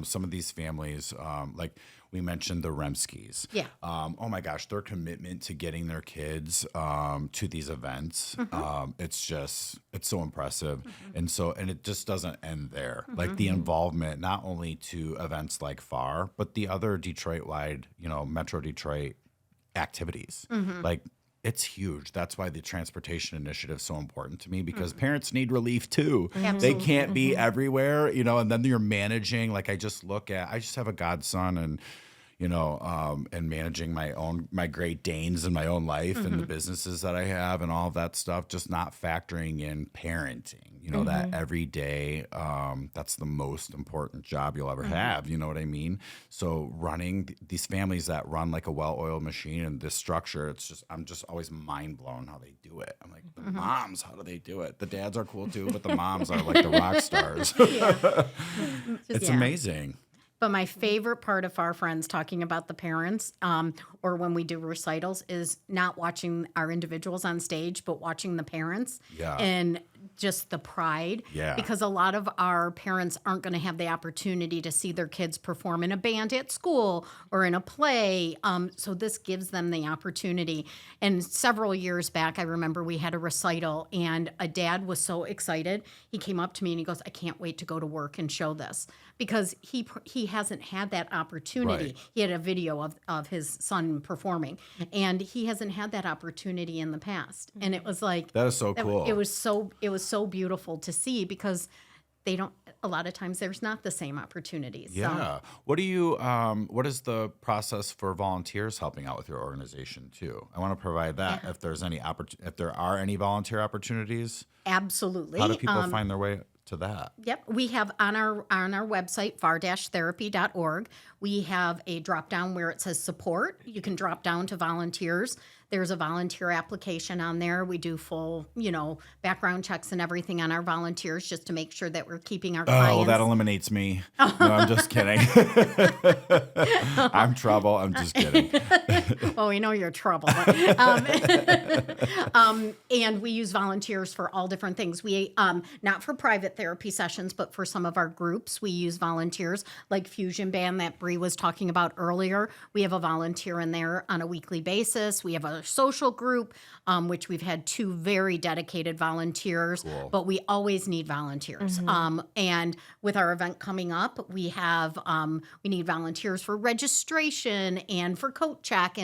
Some of these families, like we mentioned the Remskys. Yeah. Oh, my gosh. Their commitment to getting their kids to these events, it's so impressive. And it just doesn't end there. Like the involvement, not only to events like FAR, but the other Detroit-wide, Metro Detroit activities. Like, it's huge. That's why the transportation initiative is so important to me, because parents need relief too. They can't be everywhere, and then you're managing. Like, I just have a godson, and and managing my Great Danes in my own life and the businesses that I have and all of that stuff, just not factoring in parenting, that every day, that's the most important job you'll ever have. You know what I mean? So running these families that run like a well-oiled machine and this structure, I'm just always mind blown how they do it. I'm like, the moms, how do they do it? The dads are cool too, but the moms are like the rock stars. It's amazing. But my favorite part of Far Friends, talking about the parents, or when we do recitals, is not watching our individuals on stage, but watching the parents and just the pride. Yeah. Because a lot of our parents aren't going to have the opportunity to see their kids perform in a band at school or in a play. So this gives them the opportunity. And several years back, I remember we had a recital, and a dad was so excited. He came up to me and he goes, I can't wait to go to work and show this. Because he hasn't had that opportunity. Right. He had a video of his son performing, and he hasn't had that opportunity in the past. And it was like That is so cool. It was so beautiful to see, because they don't. A lot of times there's not the same opportunities. Yeah. So, What is the process for volunteers helping out with your organization too? I want to provide that if there's any if there are any volunteer opportunities. absolutely. How do people find their way to that? Yep. We have on our website, far-therapy.org, we have a drop down where it says support. You can drop down to volunteers. There's a volunteer application on there. We do full, background checks and everything on our volunteers, just to make sure that we're keeping our clients. Oh, that eliminates me. No, I'm just kidding. I'm trouble. I'm just kidding. Well, we know you're trouble. But, and we use volunteers for all different things. We not for private therapy sessions, but for some of our groups, we use volunteers, like Fusion Band that Bree was talking about earlier. We have a volunteer in there on a weekly basis. We have a social group, which we've had 2 very dedicated volunteers, but we always need volunteers. And with our event coming up, we need volunteers for registration and for coat check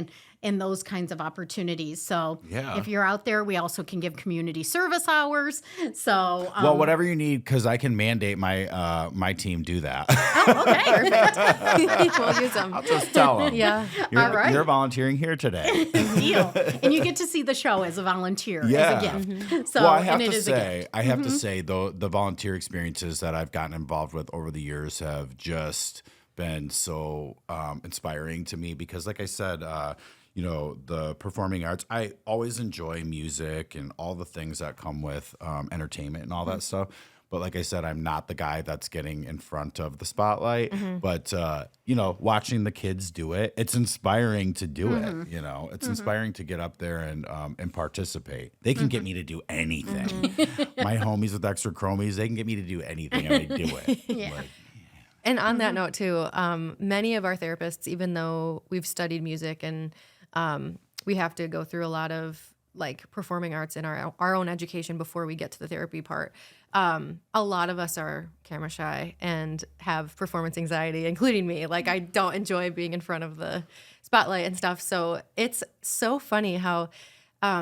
and those kinds of opportunities. So if you're out there, we also can give community service hours. So well, whatever you need, because I can mandate my team do that. okay, perfect. We'll use them. I'll just tell them. Yeah. All right. You're volunteering here today. Deal. And you get to see the show as a volunteer, Yeah. as a gift. So, Well, I have and it to is a gift. say, though, the volunteer experiences that I've gotten involved with over the years have just been so inspiring to me, because, like I said, the performing arts. I always enjoy music and all the things that come with entertainment and all that stuff. But like I said, I'm not the guy that's getting in front of the spotlight. But, watching the kids do it, it's inspiring to do it. It's inspiring to get up there and participate. They can get me to do anything. My homies with extra chromies, they can get me to do anything and I do it. Yeah. And on that note too, many of our therapists, even though we've studied music and we have to go through a lot of like performing arts in our own education before we get to the therapy part, a lot of us are camera shy and have performance anxiety, including me. Like I don't enjoy being in front of the spotlight and stuff. So it's so funny how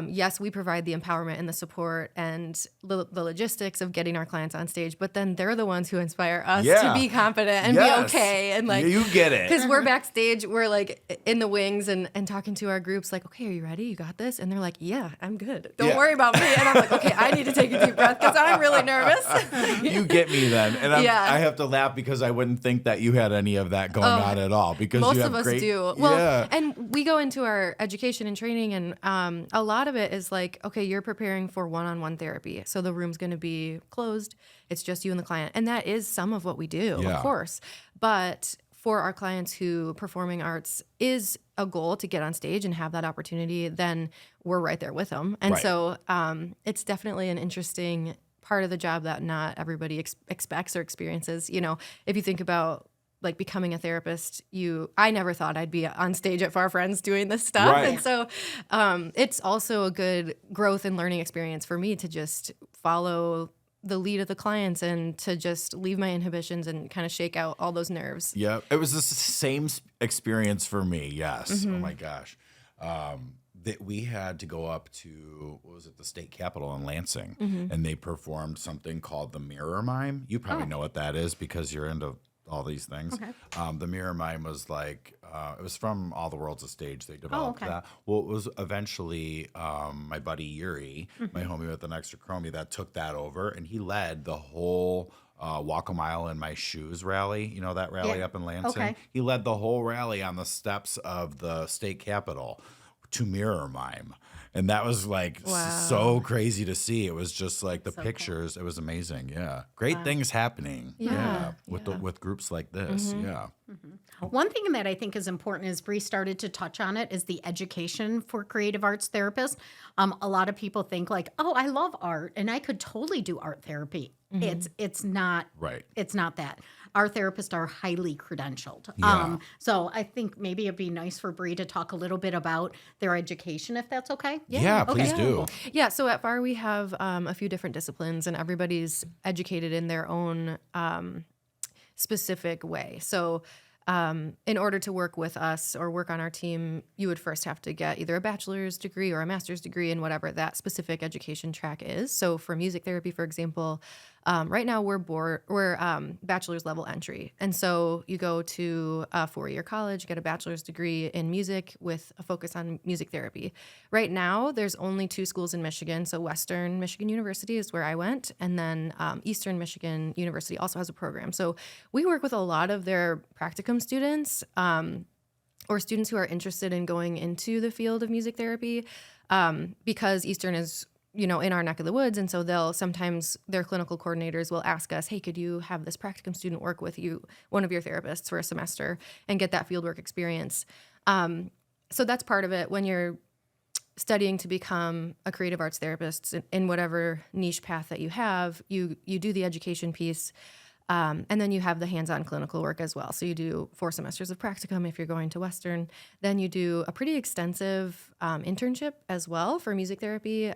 yes, we provide the empowerment and the support and the logistics of getting our clients on stage, but then they're the ones who inspire us to be confident and be okay. And like, you get it. Because we're backstage, we're like in the wings and talking to our groups like, okay, are you ready? You got this? And they're like, yeah, I'm good. Don't worry about me. And I'm like, okay, I need to take a deep breath because I'm really nervous. You get me then. And I have to laugh because I wouldn't think that you had any of that going on at all. Because most you have of us great, do. Well, and we go into our education and training and a lot of it is like, okay, you're preparing for one-on-one therapy. So the room's going to be closed. It's just you and the client. And that is some of what we do, of course. But for our clients who performing arts is a goal to get on stage and have that opportunity, then we're right there with them. And so it's definitely an interesting part of the job that not everybody expects or experiences. If you think about like becoming a therapist, I never thought I'd be on stage at Far Friends doing this stuff. Right. And so it's also a good growth and learning experience for me to just follow the lead of the clients and to just leave my inhibitions and kind of shake out all those nerves. Yeah, it was the same experience for me. Yes. Oh my gosh. That we had to go up to, the state capitol in Lansing, and they performed something called the Mirror Mime. You probably know what that is because you're into all these things. Okay. The Mirror Mime was like, it was from All the World's a Stage. They developed that. Well, it was eventually my buddy Yuri, my homie with an extra chromie, that took that over, and he led the whole Walk a Mile in My Shoes rally. You know that rally up in Lansing? Okay. He led the whole rally on the steps of the state capitol to Mirror Mime. And that was like so crazy to see. It was just like the pictures. Cool. It was amazing. Yeah. Great things happening. With groups like this. Yeah. One thing that I think is important is Bree started to touch on it is the education for creative arts therapists. A lot of people think like, oh, I love art and I could totally do art therapy. It's not right. It's not that. Our therapists are highly credentialed. Yeah. So I think maybe it'd be nice for Bree to talk a little bit about their education, if that's okay. Yeah, please do. Yeah, so at FAR we have a few different disciplines and everybody's educated in their own specific way. So in order to work with us or work on our team, you would first have to get either a bachelor's degree or a master's degree in whatever that specific education track is. So for music therapy, for example, right now we're bachelor's level entry. And so you go to a 4-year college, get a bachelor's degree in music with a focus on music therapy. Right now, there's only 2 schools in Michigan. So Western Michigan University is where I went. And then Eastern Michigan University also has a program. So we work with a lot of their practicum students or students who are interested in going into the field of music therapy because Eastern is in our neck of the woods. And so sometimes their clinical coordinators will ask us, hey, could you have this practicum student work with one of your therapists for a semester and get that fieldwork experience? So that's part of it. When you're studying to become a creative arts therapist in whatever niche path that you have, you do the education piece. And then you have the hands-on clinical work as well. So you do 4 semesters of practicum if you're going to Western. Then you do a pretty extensive internship as well for music therapy.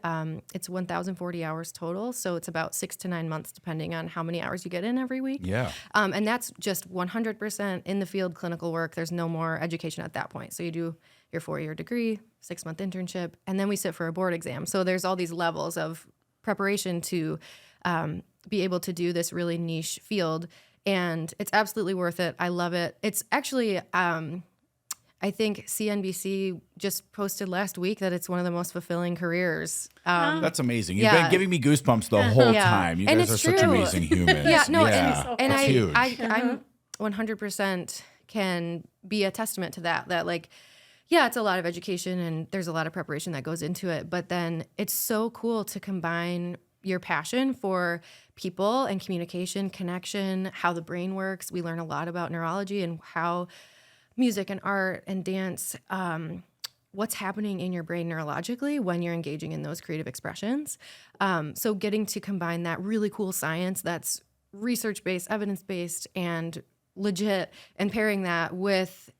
It's 1,040 hours total. So it's about 6 to 9 months, depending on how many hours you get in every week. Yeah. And that's just 100% in the field clinical work. There's no more education at that point. So you do your 4-year degree, 6-month internship, and then we sit for a board exam. So there's all these levels of preparation to be able to do this really niche field, and it's absolutely worth it. I love it. It's actually, I think CNBC just posted last week that it's one of the most fulfilling careers. That's amazing. You've been giving me goosebumps the whole time. You guys are such amazing humans. And huge. I'm 100% can be a testament to that like, yeah, it's a lot of education and there's a lot of preparation that goes into it. But then it's so cool to combine your passion for people and communication, connection, how the brain works. We learn a lot about neurology and how music and art and dance, what's happening in your brain neurologically when you're engaging in those creative expressions. So getting to combine that really cool science that's research-based, evidence-based, and legit, and pairing that with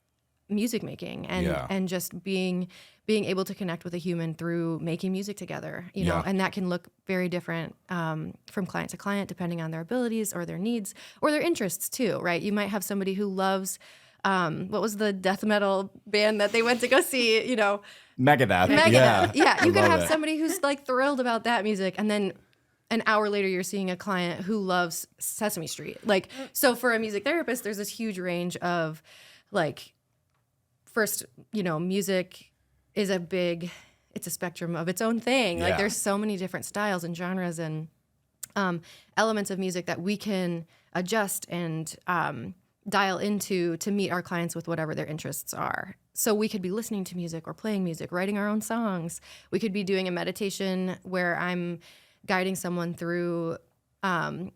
music making and just being able to connect with a human through making music together, you know, and that can look very different from client to client, depending on their abilities or their needs or their interests too, right? You might have somebody who loves, what was the death metal band that they went to go see, you know? Megadeth. Yeah. You could have it. somebody who's like thrilled about that music, and then an hour later you're seeing a client who loves Sesame Street. Like, so for a music therapist, there's this huge range of like, first, you know, music is it's a spectrum of its own thing. Like there's so many different styles and genres and elements of music that we can adjust and dial into to meet our clients with whatever their interests are. So we could be listening to music or playing music, writing our own songs. We could be doing a meditation where I'm guiding someone through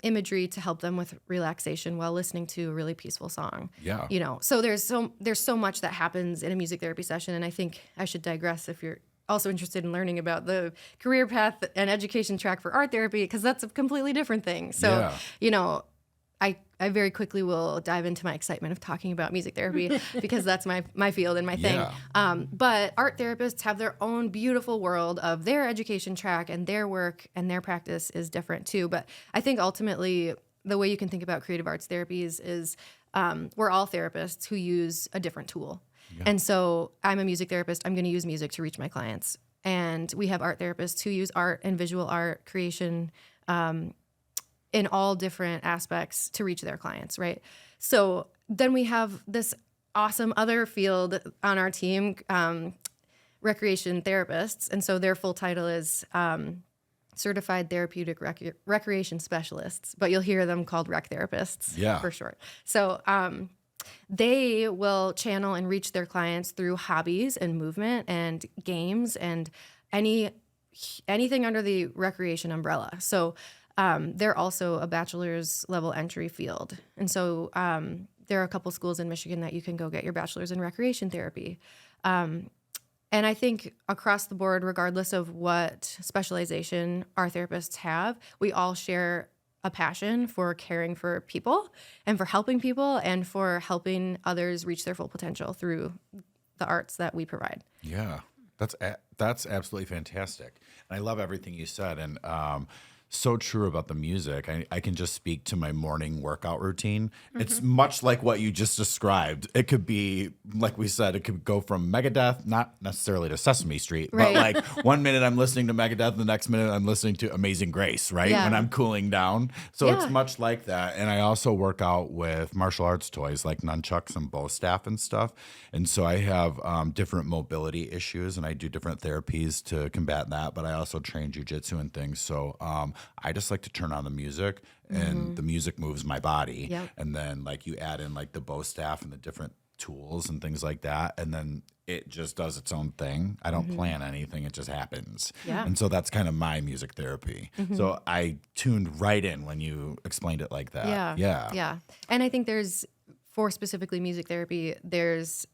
imagery to help them with relaxation while listening to a really peaceful song. Yeah. You know, so there's so much that happens in a music therapy session. And I think I should digress if you're also interested in learning about the career path and education track for art therapy, because that's a completely different thing. So, you know, I very quickly will dive into my excitement of talking about music therapy because that's my field and my thing. But art therapists have their own beautiful world of their education track, and their work and their practice is different too. But I think ultimately the way you can think about creative arts therapies is we're all therapists who use a different tool. And so I'm a music therapist. I'm going to use music to reach my clients. And we have art therapists who use art and visual art creation in all different aspects to reach their clients, right? So then we have this awesome other field on our team, recreation therapists. And so their full title is Certified Therapeutic Recreation Specialists, but you'll hear them called rec therapists for short. So they will channel and reach their clients through hobbies and movement and games and anything under the recreation umbrella. So they're also a bachelor's level entry field. And so there are a couple schools in Michigan that you can go get your bachelor's in recreation therapy. And I think across the board, regardless of what specialization our therapists have, we all share a passion for caring for people and for helping people and for helping others reach their full potential through the arts that we provide. Yeah, that's absolutely fantastic. And I love everything you said. And so true about the music. I can just speak to my morning workout routine. It's much like what you just described. It could be, like we said, it could go from Megadeth, not necessarily to Sesame Street, but like 1 minute I'm listening to Megadeth, the next minute I'm listening to Amazing Grace, right? When I'm cooling down. So it's much like that. And I also work out with martial arts toys like nunchucks and bow staff and stuff. And so I have different mobility issues and I do different therapies to combat that. But I also train jujitsu and things. So I just like to turn on the music and the music moves my body. And then like you add in like the bow staff and the different tools and things like that. And then it just does its own thing. I don't plan anything. It just happens. And so that's kind of my music therapy. So I tuned right in when you explained it like that. Yeah. And I think for specifically music therapy, there's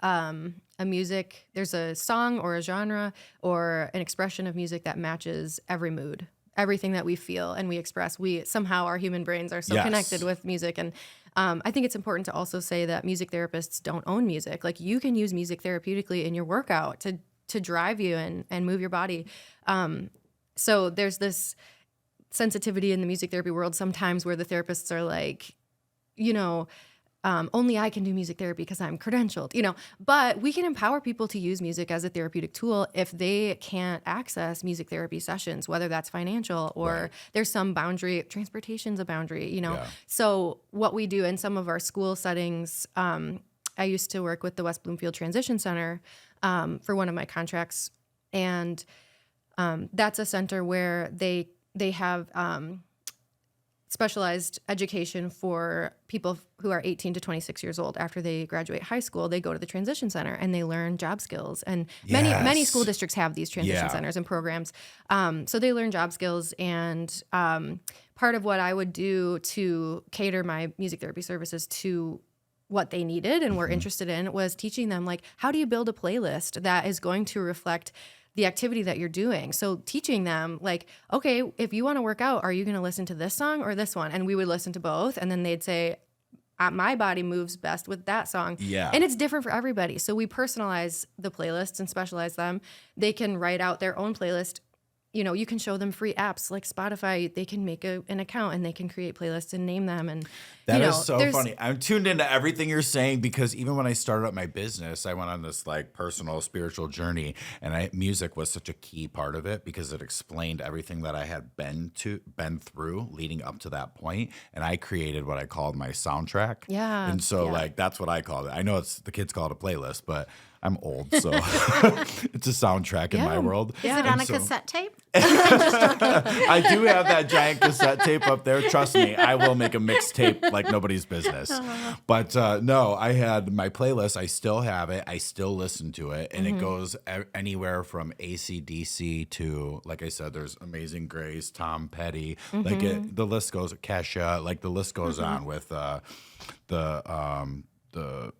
there's a song or a genre or an expression of music that matches every mood. Everything that we feel and we express, somehow our human brains are so connected with music. And I think it's important to also say that music therapists don't own music. Like you can use music therapeutically in your workout to drive you and move your body. So there's this sensitivity in the music therapy world sometimes where the therapists are like, you know, only I can do music therapy because I'm credentialed, you know, but we can empower people to use music as a therapeutic tool if they can't access music therapy sessions, whether that's financial or there's some boundary, transportation's a boundary, you know? So what we do in some of our school settings, I used to work with the West Bloomfield Transition Center for one of my contracts. And that's a center where they have specialized education for people who are 18 to 26 years old. After they graduate high school, they go to the transition center and they learn job skills. And many school districts have these transition centers and programs. So they learn job skills. And part of what I would do to cater my music therapy services to what they needed and were interested in was teaching them, like, how do you build a playlist that is going to reflect the activity that you're doing? So teaching them, like, okay, if you want to work out, are you going to listen to this song or this one? And we would listen to both. And then they'd say, my body moves best with that song. Yeah. And it's different for everybody. So we personalize the playlists and specialize them. They can write out their own playlist. You know, you can show them free apps like Spotify. They can make an account and they can create playlists and name them. And that is so funny. I'm tuned into everything you're saying because even when I started up my business, I went on this like personal spiritual journey, and music was such a key part of it because it explained everything that I had been through leading up to that point. And I created what I called my soundtrack. Yeah. And so like that's what I called it. I know the kids call it a playlist, but I'm old, so it's a soundtrack in my world. Is it on a cassette tape? I do have that giant cassette tape up there. Trust me, I will make a mixtape like nobody's business. But no, I had my playlist. I still have it. I still listen to it. And it goes anywhere from AC/DC to, like I said, there's Amazing Grace, Tom Petty. Like the list goes, Kesha. Like the list goes on with the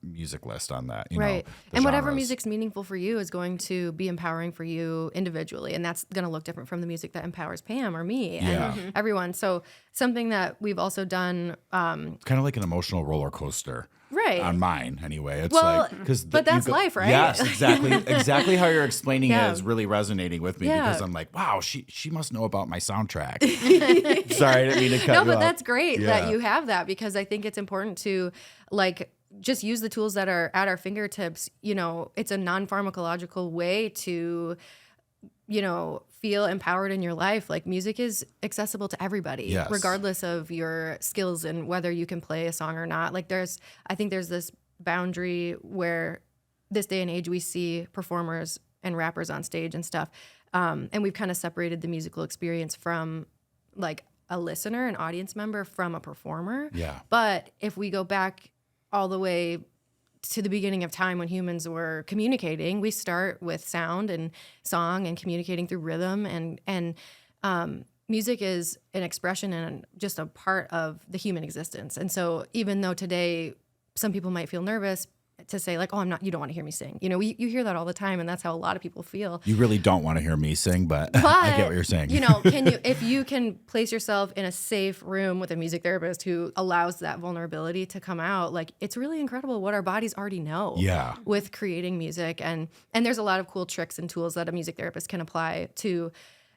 music list on that, you know, and whatever genres. music's meaningful for you is going to be empowering for you individually, and that's going to look different from the music that empowers Pam or me and everyone. So something that we've also done, kind of like an emotional roller coaster. Right. On mine, anyway. It's well, like, but that's life, right? Yes, exactly how you're explaining it is really resonating with me because I'm like, wow, she must know about my soundtrack. Sorry, I didn't mean to cut you off. No, but that's great that you have that, because I think it's important to like just use the tools that are at our fingertips. You know, it's a non-pharmacological way to, you know, feel empowered in your life. Like music is accessible to everybody, regardless of your skills and whether you can play a song or not. Like I think there's this boundary where this day and age we see performers and rappers on stage and stuff. And we've kind of separated the musical experience from like a listener, an audience member, from a performer. Yeah. But if we go back all the way to the beginning of time when humans were communicating, we start with sound and song and communicating through rhythm, and music is an expression and just a part of the human existence. And so even though today some people might feel nervous to say like, oh, you don't want to hear me sing. You know, you hear that all the time, and that's how a lot of people feel. You really don't want to hear me sing, but I get what you're saying. You know, if you can place yourself in a safe room with a music therapist who allows that vulnerability to come out, like it's really incredible what our bodies already know with creating music. And there's a lot of cool tricks and tools that a music therapist can apply to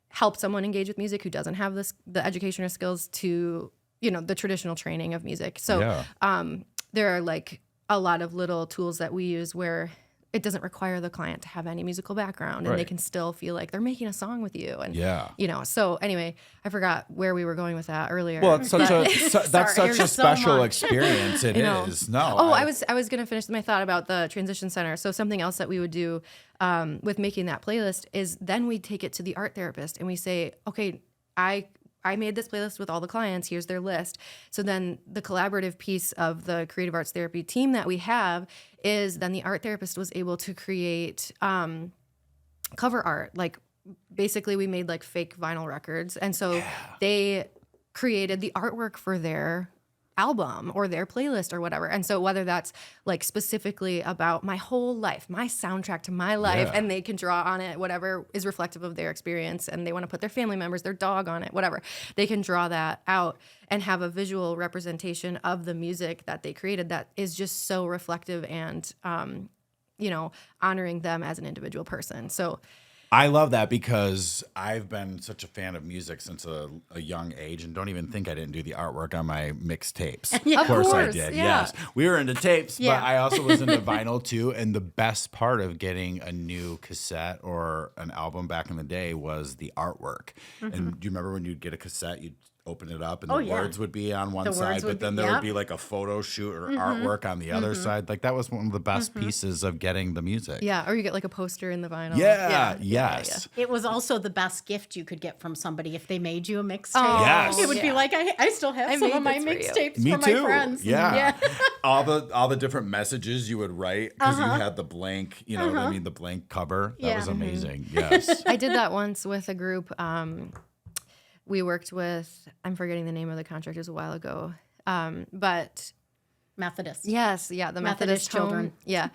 help someone engage with music who doesn't have the education or skills to, you know, the traditional training of music. So there are like a lot of little tools that we use where it doesn't require the client to have any musical background, and they can still feel like they're making a song with you. And, you know, so anyway, I forgot where we were going with that earlier. Well, it's such that's such a special experience. It is. No. Oh, I was going to finish my thought about the transition center. So something else that we would do with making that playlist is then we take it to the art therapist and we say, okay, I made this playlist with all the clients. Here's their list. So then the collaborative piece of the creative arts therapy team that we have is then the art therapist was able to create cover art. Like basically we made like fake vinyl records. And so they created the artwork for their album or their playlist or whatever. And so whether that's like specifically about my whole life, my soundtrack to my life, and they can draw on it, whatever is reflective of their experience, and they want to put their family members, their dog on it, whatever, they can draw that out and have a visual representation of the music that they created that is just so reflective and, you know, honoring them as an individual person. So I love that because I've been such a fan of music since a young age, and don't even think I didn't do the artwork on my mixtapes. Of course I did. Yes, we were into tapes, but I also was into vinyl too. And the best part of getting a new cassette or an album back in the day was the artwork. And do you remember when you'd get a cassette, you'd open it up and Oh, the yeah. words would be on one The side, words but would be- then there would yep. be like a photo shoot or artwork on the other side. Like that was one of the best pieces of getting the music. Yeah, or you get like a poster in the vinyl. Yeah, yeah. yes. It was also the best gift you could get from somebody if they made you a mixtape. Oh, Yes. It would be yeah. like, I still have I some of made my this for you. mixtapes Me for too. my friends. Yeah. all the different messages you would write because you had the blank, you know what I mean, the blank cover. That Yeah. was amazing. Yes. I did that once with a group. We worked with, I'm forgetting the name of the contractors a while ago. But Methodist. yes, yeah, the Methodist children. home. Yeah.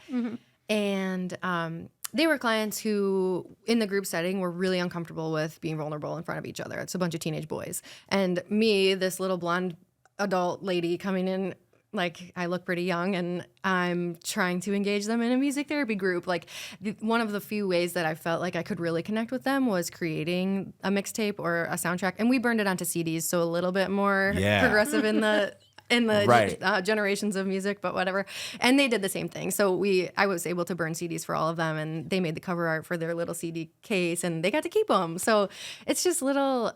And they were clients who, in the group setting, were really uncomfortable with being vulnerable in front of each other. It's a bunch of teenage boys. And me, this little blonde adult lady coming in, like, I look pretty young, and I'm trying to engage them in a music therapy group. Like, one of the few ways that I felt like I could really connect with them was creating a mixtape or a soundtrack. And we burned it onto CDs, so a little bit more progressive in the Right. generations of music, but whatever. And they did the same thing. So I was able to burn CDs for all of them, and they made the cover art for their little CD case, and they got to keep them. So it's just little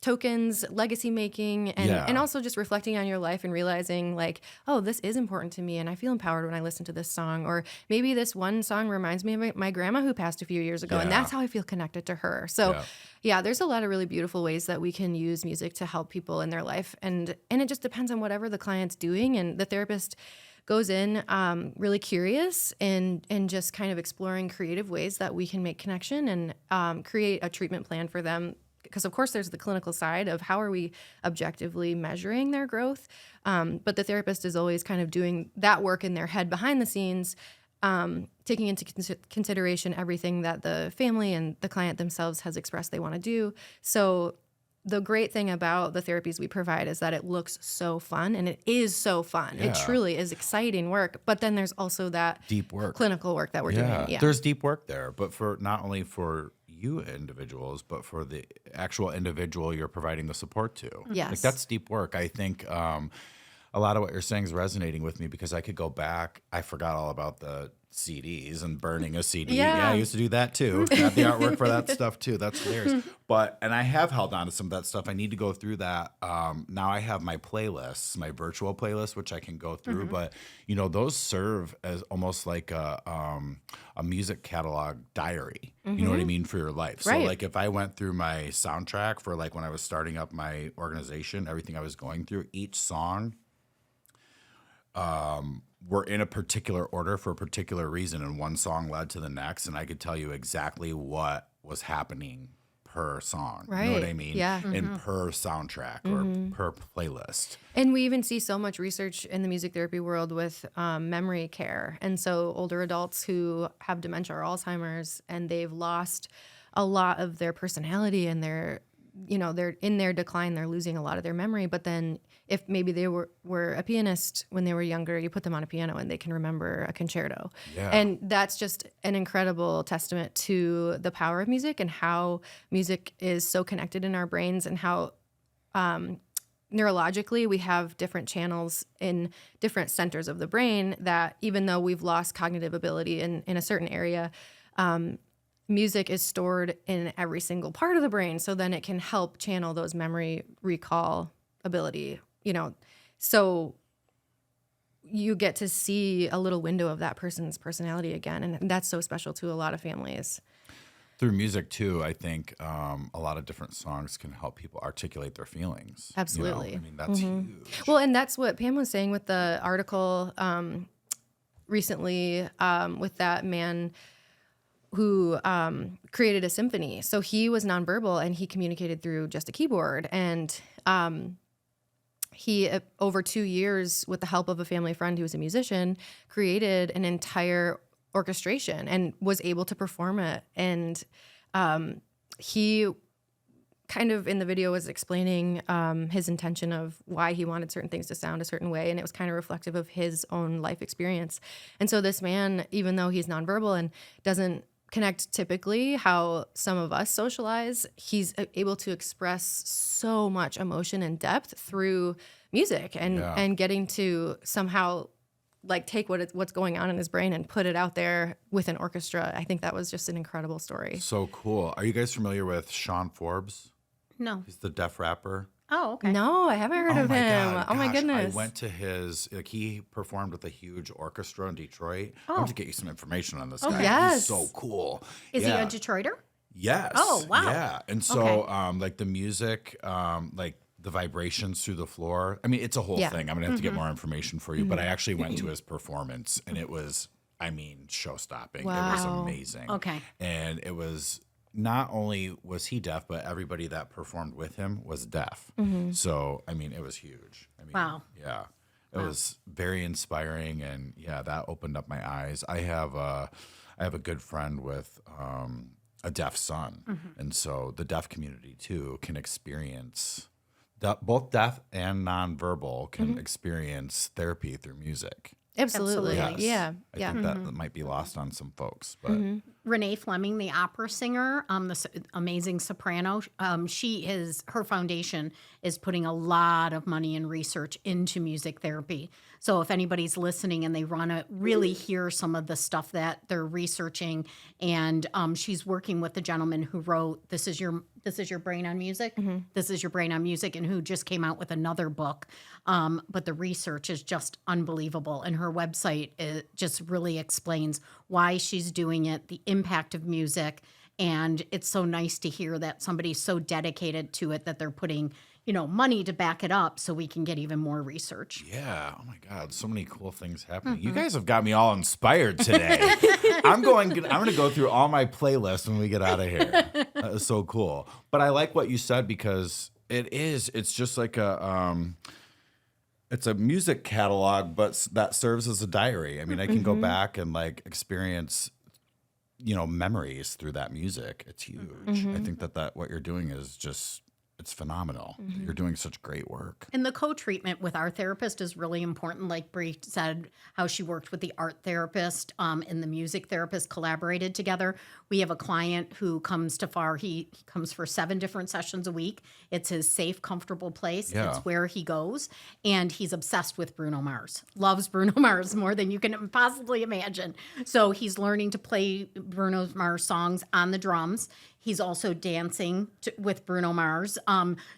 tokens, legacy making, and also just reflecting on your life and realizing like, oh, this is important to me, and I feel empowered when I listen to this song. Or maybe this one song reminds me of my grandma who passed a few years ago, and that's how I feel connected to her. So yeah, there's a lot of really beautiful ways that we can use music to help people in their life. And it just depends on whatever the client's doing. And the therapist goes in really curious and just kind of exploring creative ways that we can make connection and create a treatment plan for them. Because, of course, there's the clinical side of how are we objectively measuring their growth. But the therapist is always kind of doing that work in their head behind the scenes, taking into consideration everything that the family and the client themselves has expressed they want to do. So the great thing about the therapies we provide is that it looks so fun, and it is so fun. Yeah. It truly is exciting work. But then there's also that Deep work. clinical work that we're doing. Yeah. There's deep work there, but for not only for you individuals, but for the actual individual you're providing the support to. Yes. Like that's deep work. I think a lot of what you're saying is resonating with me because I could go back. I forgot all about the CDs and burning a CD. Yeah. I used to do that too. Got the artwork for that stuff too. That's hilarious. And I have held on to some of that stuff. I need to go through that. Now I have my playlists, my virtual playlist, which I can go through. But you know, those serve as almost like a music catalog diary. You know what I mean, for your life. So Right. like if I went through my soundtrack for like when I was starting up my organization, everything I was going through, each song were in a particular order for a particular reason, and one song led to the next, and I could tell you exactly what was happening per song. You know what I Right. mean? Yeah. And per soundtrack or per playlist. And we even see so much research in the music therapy world with memory care. And so older adults who have dementia or Alzheimer's, and they've lost a lot of their personality, and they're in their decline, they're losing a lot of their memory. But then if maybe they were a pianist when they were younger, you put them on a piano and they can remember a concerto. Yeah. And that's just an incredible testament to the power of music and how music is so connected in our brains, and how neurologically we have different channels in different centers of the brain that even though we've lost cognitive ability in a certain area, music is stored in every single part of the brain. So then it can help channel those memory recall ability, so you get to see a little window of that person's personality again. And that's so special to a lot of families. Through music too, I think a lot of different songs can help people articulate their feelings. Absolutely. You know? I mean, that's huge. Well, and that's what Pam was saying with the article recently with that man who created a symphony. So he was nonverbal, and he communicated through just a keyboard. And he, over 2 years, with the help of a family friend who was a musician, created an entire orchestration and was able to perform it. And he kind of in the video was explaining his intention of why he wanted certain things to sound a certain way, and it was kind of reflective of his own life experience. And so this man, even though he's nonverbal and doesn't connect typically how some of us socialize, he's able to express so much emotion and depth through music and getting to somehow like take what's going on in his brain and put it out there with an orchestra. I think that was just an incredible story. So cool. Are you guys familiar with Sean Forbes? No. He's the deaf rapper. Oh, okay. No, I haven't heard Oh of my him. God, Oh my gosh, I goodness. went to his, like he performed with a huge orchestra in Detroit. I Oh. want to get you some information on this Okay. guy. Yes. He's so cool. Is he a Yeah. Detroiter? Yes. Oh, wow. Yeah. And Okay. so, like the music, like the vibrations through the floor. I mean, it's a whole Yeah. thing. I'm gonna have to get more information for you, but I actually went to his performance, and it was, I mean, show stopping. It was Wow. amazing. Okay. And it was not only was he deaf, but everybody that performed with him was deaf. So, I mean, it was huge. I mean, Wow. yeah. It was very inspiring, and yeah, that opened up my eyes. I have a good friend with a deaf son, and so the deaf community too can experience both deaf and nonverbal can experience therapy through music. Absolutely. Absolutely. Yeah. I Yeah. think that might be lost on some folks, but Renee Fleming, the opera singer, amazing soprano. Her foundation is putting a lot of money and research into music therapy. So if anybody's listening and they want to really hear some of the stuff that they're researching, and she's working with the gentleman who wrote "This Is Your Brain on Music," "This Is Your Brain on Music," and who just came out with another book. But the research is just unbelievable, and her website just really explains why she's doing it, the impact of music, and it's so nice to hear that somebody's so dedicated to it that they're putting, money to back it up so we can get even more research. yeah. Oh my God, so many cool things happening. You guys have got me all inspired today. I'm going to go through all my playlists when we get out of here. That is so cool. But I like what you said because it's just like it's a music catalog, but that serves as a diary. I mean, I can go back and like experience, memories through that music. It's huge. I think that what you're doing is just, it's phenomenal. You're doing such great work. And the co-treatment with our therapist is really important. Like Bree said, how she worked with the art therapist and the music therapist collaborated together. We have a client who comes to FAR. He comes for 7 different sessions a week. It's his safe, comfortable place. Yeah. It's where he goes. And he's obsessed with Bruno Mars. Loves Bruno Mars more than you can possibly imagine. So he's learning to play Bruno Mars songs on the drums. He's also dancing with Bruno Mars.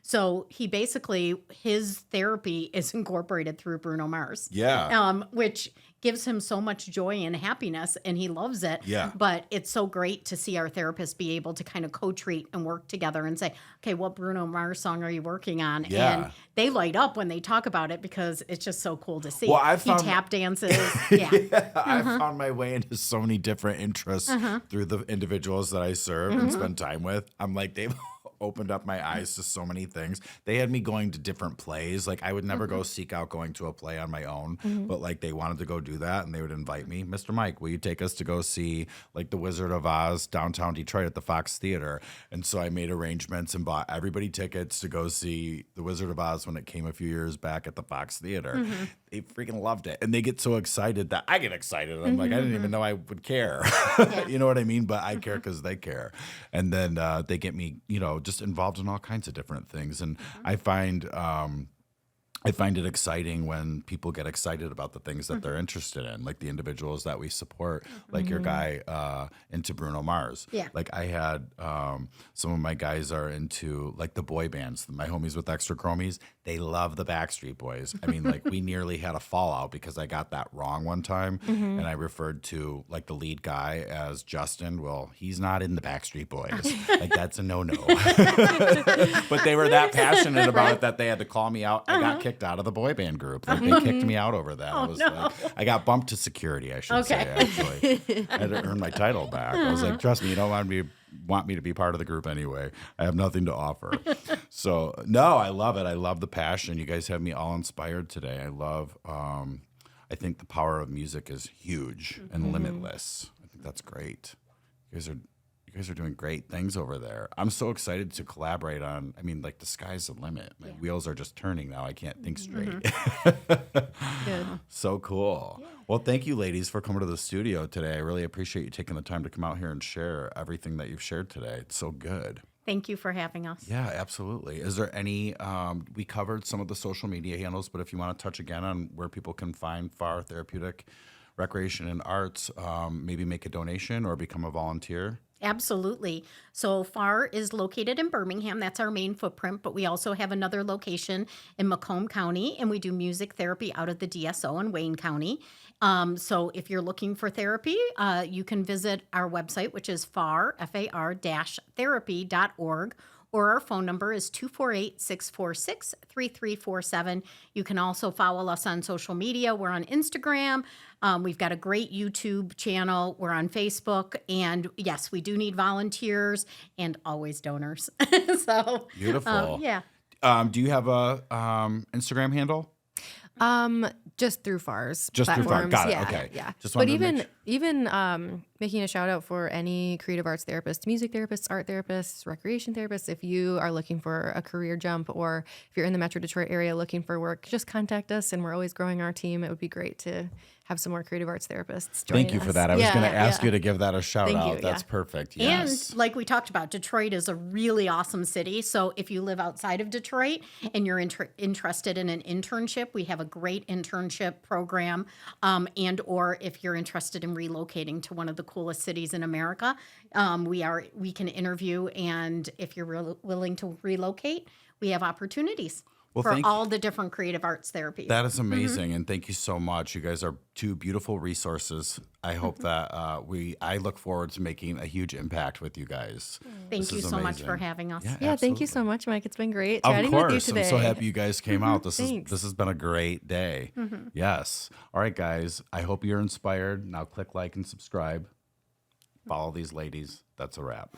So he basically, his therapy is incorporated through Bruno Mars. Yeah. Which gives him so much joy and happiness, and he loves it. Yeah. But it's so great to see our therapist be able to kind of co-treat and work together and say, okay, what Bruno Mars song are you working on? Yeah. And they light up when they talk about it because it's just so cool to see. Well, I've he found- tap dances. Yeah. I've found my way into so many different interests through the individuals that I serve and spend time with. I'm like, they've opened up my eyes to so many things. They had me going to different plays. Like I would never go seek out going to a play on my own, but like they wanted to go do that and they would invite me. Mr. Mike, will you take us to go see like The Wizard of Oz downtown Detroit at the Fox Theater? And so I made arrangements and bought everybody tickets to go see The Wizard of Oz when it came a few years back at the Fox Theater. They freaking loved it. And they get so excited that I get excited. I'm like, I didn't even know I would care. You know what I mean? But I care because they care. And then they get me, just involved in all kinds of different things. And I find it exciting when people get excited about the things that they're interested in, like the individuals that we support, like your guy into Bruno Mars. Yeah. Like I had some of my guys are into like the boy bands, my homies with Extra Chromies. They love the Backstreet Boys. I mean, like we nearly had a fallout because I got that wrong one time and I referred to like the lead guy as Justin. Well, he's not in the Backstreet Boys. Like that's a no-no. But they were that passionate about it that they had to call me out. I got kicked out of the boy band group. Like they kicked me out over that. It was like I got bumped to security, I should say, actually. I had to earn my title back. I was like, trust me, you don't want me to be part of the group anyway. I have nothing to offer. So no, I love it. I love the passion. You guys have me all inspired today. I love I think the power of music is huge and limitless. I think that's great. You guys are doing great things over there. I'm so excited to collaborate on. I mean, like the sky's the limit. My wheels are just turning now. I can't think straight. Good. So cool. Well, thank you, ladies, for coming to the studio today. I really appreciate you taking the time to come out here and share everything that you've shared today. It's so good. Thank you for having us. Yeah, absolutely. Is there any, we covered some of the social media handles, but if you want to touch again on where people can find FAR Therapeutic Recreation and Arts, maybe make a donation or become a volunteer. Absolutely. So FAR is located in Birmingham. That's our main footprint, but we also have another location in Macomb County, and we do music therapy out of the DSO in Wayne County. So if you're looking for therapy, you can visit our website, which is far-therapy.org, or our phone number is 248-646-3347. You can also follow us on social media. We're on Instagram. We've got a great YouTube channel. We're on Facebook. And yes, we do need volunteers and always donors. So, Beautiful. yeah. Do you have a Instagram handle? Just through FAR's Just through FAR. platforms. Got it. Yeah, Okay. yeah. Just But wanted to make even making a shout out for any creative arts therapists, music therapists, art therapists, recreation therapists. If you are looking for a career jump, or if you're in the Metro Detroit area looking for work, just contact us, and we're always growing our team. It would be great to have some more creative arts therapists join Thank you for us. that. I was Yeah, going to ask yeah. you to give that a shout Thank out. you, That's yeah. perfect. Yes. And like we talked about, Detroit is a really awesome city. So if you live outside of Detroit and you're interested in an internship, we have a great internship program. And or if you're interested in relocating to one of the coolest cities in America, we can interview. And if you're willing to relocate, we have opportunities Well, for thank- all the different creative arts therapies. That is amazing, and thank you so much. You guys are two beautiful resources. I hope that I look forward to making a huge impact with you guys. Thank This you is so much for amazing. having us. Yeah, thank you absolutely. so much, Mike. It's been great Of chatting with you course, today. I'm so happy you guys came out. Thanks. This has been a great day. Yes. All right, guys. I hope you're inspired. Now click like and subscribe. Follow these ladies. That's a wrap.